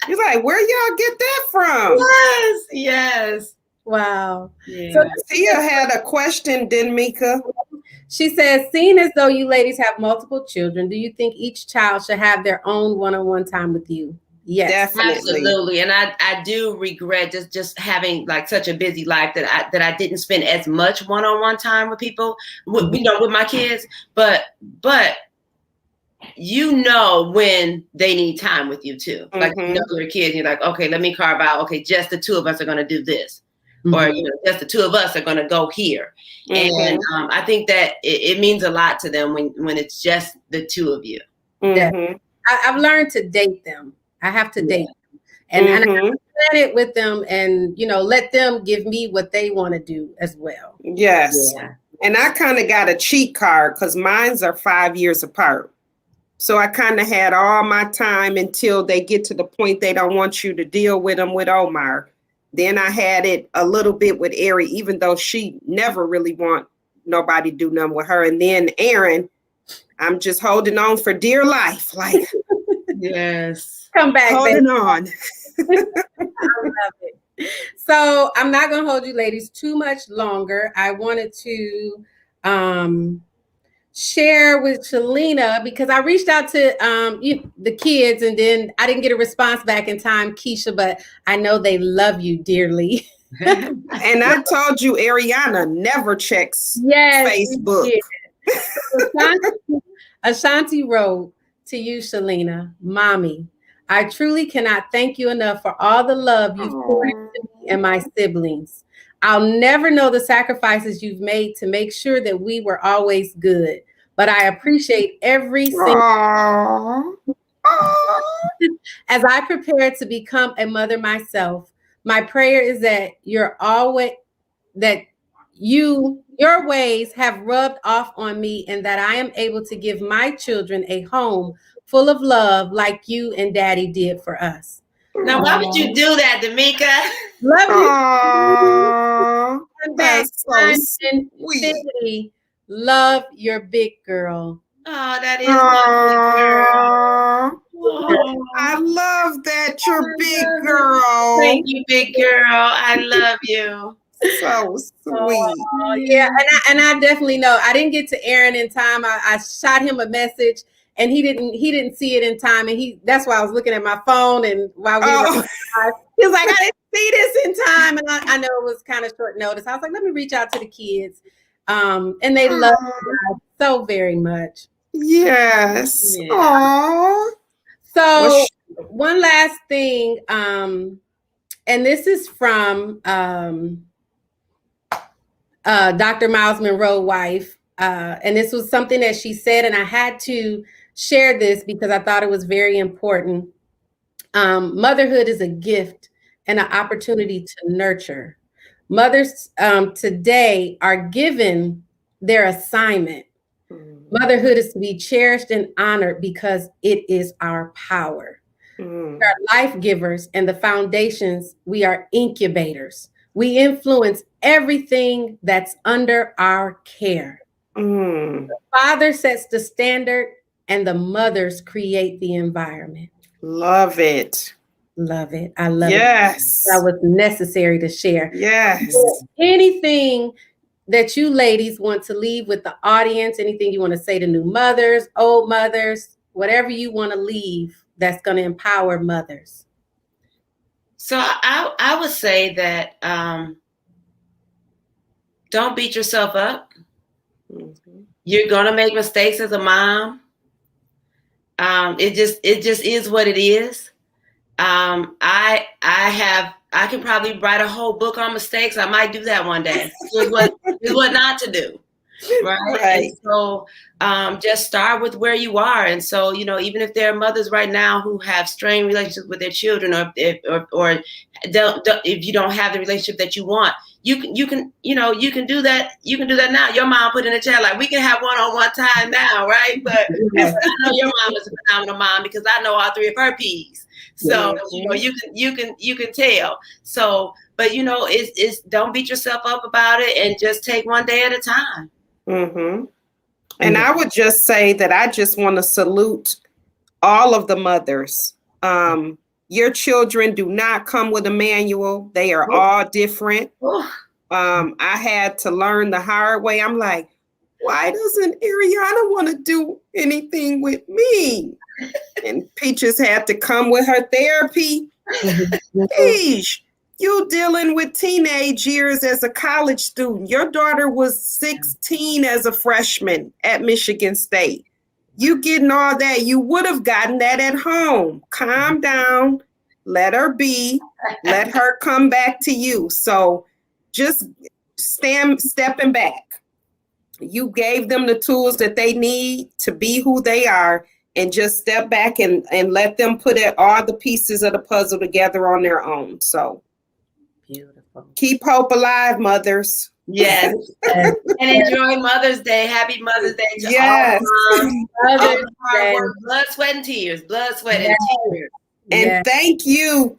Speaker 3: You're like, where y'all get that from?
Speaker 2: Yes.
Speaker 1: Wow.
Speaker 2: Yeah.
Speaker 3: So Tia had a question, didn't Mika?
Speaker 1: She says, seeing as though you ladies have multiple children, do you think each child should have their own one-on-one time with you? Yes,
Speaker 3: definitely.
Speaker 2: Absolutely. And I do regret just having like such a busy life that I didn't spend as much one-on-one time with people, with my kids, but when they need time with you too. Like, your kids, you're like, okay, let me carve out, okay, just the two of us are going to do this. Or, just the two of us are going to go here. And I think that it means a lot to them when it's just the two of you.
Speaker 1: I've learned to date them. I have to date them. And I plan it with them, and, let them give me what they want to do as well.
Speaker 3: Yes. Yeah. And I kind of got a cheat card, because mines are 5 years apart. So I kind of had all my time until they get to the point they don't want you to deal with them with Omar. Then I had it a little bit with Ari, even though she never really want nobody to do nothing with her. And then Aaron, I'm just holding on for dear life. Like,
Speaker 2: yes.
Speaker 1: Come back,
Speaker 3: holding on.
Speaker 1: I love it. So I'm not going to hold you ladies too much longer. I wanted to share with Shalina, because I reached out to the kids, and then I didn't get a response back in time, Keisha, but I know they love you dearly.
Speaker 3: And I told you, Ariana never checks Facebook.
Speaker 1: Ashanti wrote to you, Shalina, Mommy, I truly cannot thank you enough for all the love you've poured into me and my siblings. I'll never know the sacrifices you've made to make sure that we were always good, but I appreciate every single as I prepare to become a mother myself. My prayer is that your ways have rubbed off on me, and that I am able to give my children a home full of love like you and Daddy did for us.
Speaker 2: Now, why would you do that, D'Amica?
Speaker 1: Love you.
Speaker 3: That's so sweet.
Speaker 1: Love your big girl.
Speaker 2: Oh, that is my big girl.
Speaker 3: I love that, you're big girl.
Speaker 2: Thank you, big girl. I love you.
Speaker 3: So sweet.
Speaker 1: Yeah, and I definitely know. I didn't get to Aaron in time. I shot him a message, and he didn't see it in time, and that's why I was looking at my phone, and while we were he was like, I didn't see this in time, and I know it was kind of short notice. I was like, let me reach out to the kids, and they love you so very much.
Speaker 3: Yes.
Speaker 1: Yeah. So one last thing, and this is from Dr. Miles Monroe wife. And this was something that she said, and I had to share this because I thought it was very important. Motherhood is a gift and an opportunity to nurture. Mothers today are given their assignment. Motherhood is to be cherished and honored because it is our power. We are life givers and the foundations. We are incubators. We influence everything that's under our care. The father sets the standard and the mothers create the environment.
Speaker 3: Love it.
Speaker 1: Love it. I love
Speaker 3: Yes.
Speaker 1: it. That was necessary to share.
Speaker 3: Yes.
Speaker 1: Anything that you ladies want to leave with the audience, anything you want to say to new mothers, old mothers, whatever you want to leave that's going to empower mothers?
Speaker 2: So I would say that don't beat yourself up. You're going to make mistakes as a mom. It just is what it is. I can probably write a whole book on mistakes. I might do that one day. Is what not to do. Right. And so just start with where you are. And so, even if there are mothers right now who have strained relationships with their children, or if you don't have the relationship that you want, you can do that. You can do that now. Your mom put in the chat, like, we can have one-on-one time now, right? But I know your mom is a phenomenal mom because I know all three of her P's. So you can tell. So, but it's don't beat yourself up about it and just take one day at a time.
Speaker 3: And I would just say that I just want to salute all of the mothers. Your children do not come with a manual. They are all different. I had to learn the hard way. I'm like, why doesn't Ariana want to do anything with me? And Peaches had to come with her therapy. Peach, you dealing with teenage years as a college student. Your daughter was 16 as a freshman at Michigan State. You getting all that. You would have gotten that at home. Calm down. Let her be. Let her come back to you. So just stepping back. You gave them the tools that they need to be who they are, and just step back and let them put all the pieces of the puzzle together on their own. So beautiful. Keep hope alive, mothers.
Speaker 2: Yes. And enjoy Mother's Day. Happy Mother's Day to all moms. Mother's Day. Blood, sweat, and tears. Blood, sweat, and tears.
Speaker 3: And thank you.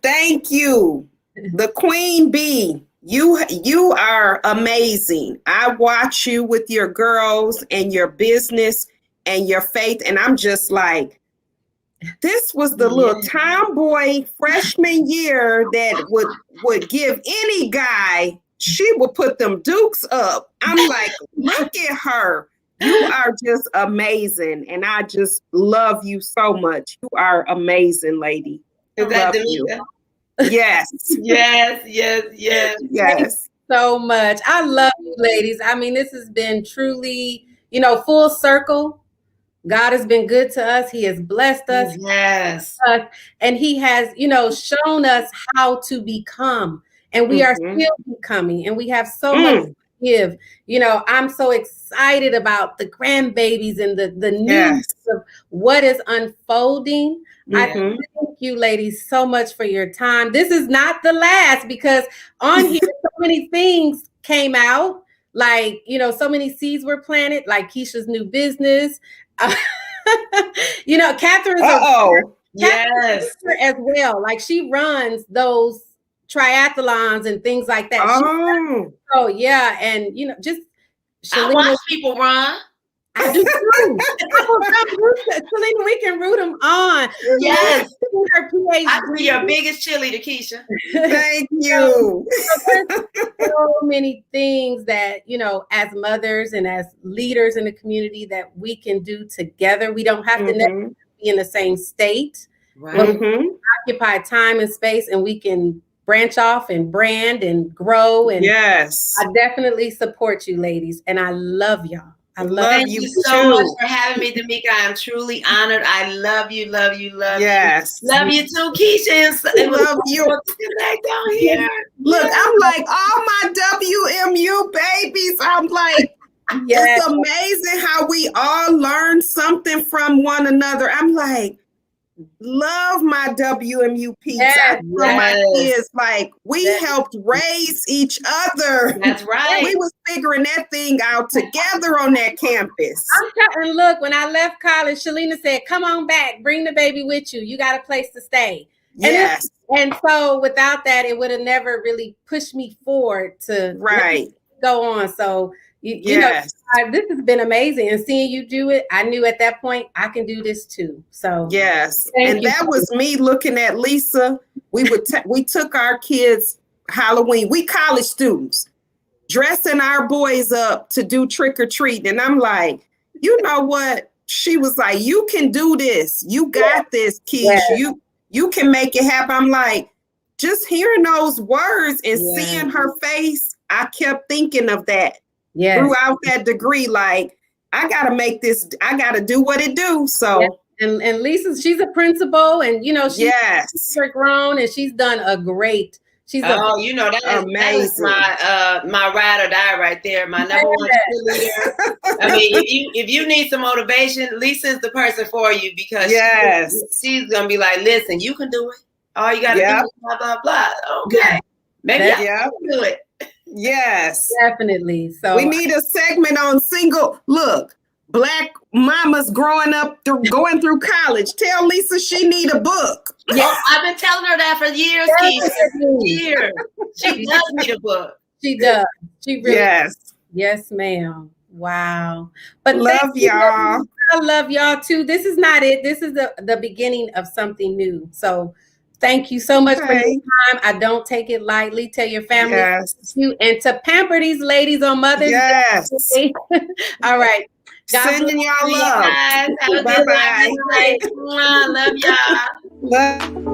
Speaker 3: The Queen Bee. You are amazing. I watch you with your girls and your business and your faith. And I'm just like, this was the little tomboy freshman year that would give any guy, she would put them dukes up. I'm like, look at her. You are just amazing. And I just love you so much. You are amazing, lady.
Speaker 2: Is that Demetra?
Speaker 3: Yes.
Speaker 2: Yes.
Speaker 1: Thank you so much. I love you, ladies. I mean, this has been truly, full circle. God has been good to us. He has blessed us.
Speaker 2: Yes.
Speaker 1: And he has, shown us how to become. And we are still becoming. And we have so much to give. I'm so excited about the grandbabies and the news of what is unfolding. I thank you, ladies, so much for your time. This is not the last, because on here, so many things came out. Like, so many seeds were planted, like Keisha's new business. Catherine's
Speaker 2: yes,
Speaker 1: as well. Like, she runs those triathlons and things like that. Oh yeah, and just
Speaker 2: I watch people run.
Speaker 1: I do too. Selena, we can root them on.
Speaker 2: Yes. I'll be your biggest cheerleader, Keisha.
Speaker 3: Thank you.
Speaker 1: So many things that, as mothers and as leaders in the community that we can do together. We don't have to necessarily be in the same state.
Speaker 2: Right.
Speaker 1: Occupy time and space, and we can branch off and brand and grow. And
Speaker 3: yes,
Speaker 1: I definitely support you, ladies, and I love y'all. I love
Speaker 2: Thank
Speaker 3: you
Speaker 2: you so
Speaker 3: too.
Speaker 2: much for having me, D'Amica. I'm truly honored. I love you, love you, love
Speaker 3: Yes.
Speaker 2: you. Love you too, Keisha. It was
Speaker 3: Love you.
Speaker 2: wonderful to connect down here.
Speaker 3: Look, I'm like, all my WMU babies, I'm like,
Speaker 1: Yes.
Speaker 3: it's amazing how we all learn something from one another. I'm like, love my WMU peeps.
Speaker 1: Yes,
Speaker 3: I tell my
Speaker 2: yes.
Speaker 3: kids, like, we
Speaker 1: Yes.
Speaker 3: helped raise each other.
Speaker 2: That's right.
Speaker 3: We was figuring that thing out together on that campus.
Speaker 1: And look, when I left college, Shalina said, come on back, bring the baby with you. You got a place to stay.
Speaker 3: Yes.
Speaker 1: And so without that, it would have never really pushed me forward to
Speaker 3: Right.
Speaker 1: go on. So, you know,
Speaker 3: Yes.
Speaker 1: this has been amazing. And seeing you do it, I knew at that point I can do this too. So
Speaker 3: Yes.
Speaker 1: thank
Speaker 3: And
Speaker 1: you.
Speaker 3: that was me looking at Lisa. We took our kids Halloween. We college students dressing our boys up to do trick or treat. And I'm like, you know what? She was like, you can do this. You got this, Keisha.
Speaker 1: Yes.
Speaker 3: You can make it happen. I'm like, just hearing those words and
Speaker 1: Yes.
Speaker 3: seeing her face, I kept thinking of that.
Speaker 1: Yes.
Speaker 3: Throughout that degree, like, I gotta make this, I gotta do what it do. So
Speaker 1: Yes. And Lisa, she's a principal, and you know, she's
Speaker 3: yes,
Speaker 1: grown, and she's done a great. She's
Speaker 2: you know, that is
Speaker 3: amazing.
Speaker 2: my ride or die right there. My number one cheerleader. I mean, if you need some motivation, Lisa is the person for you, because
Speaker 3: yes,
Speaker 2: she's gonna be like, listen, you can do it. All you gotta
Speaker 3: Yep.
Speaker 2: do is blah blah blah. Okay, maybe I
Speaker 3: Yep.
Speaker 2: can do it.
Speaker 3: Yes.
Speaker 1: definitely. So
Speaker 3: We need a segment on single. Look, Black mamas growing up, going through college. Tell Lisa she need a book.
Speaker 2: Yeah, I've been telling her that for years, Keisha. Years. She does need a book.
Speaker 1: She does. She really.
Speaker 3: Yes.
Speaker 1: Yes, ma'am. Wow. But
Speaker 3: Love
Speaker 1: thank you,
Speaker 3: y'all.
Speaker 1: I love y'all too. This is not it. This is the beginning of something new. So thank you so much for your
Speaker 3: Okay.
Speaker 1: time. I don't take it lightly. Tell your family
Speaker 3: Yes.
Speaker 1: you, and to pamper these ladies on Mother's
Speaker 3: Yes.
Speaker 1: Day. All right. God
Speaker 3: Sending y'all
Speaker 2: Guys,
Speaker 3: love.
Speaker 2: have a good
Speaker 3: Bye-bye.
Speaker 2: night. Love y'all.
Speaker 3: Love.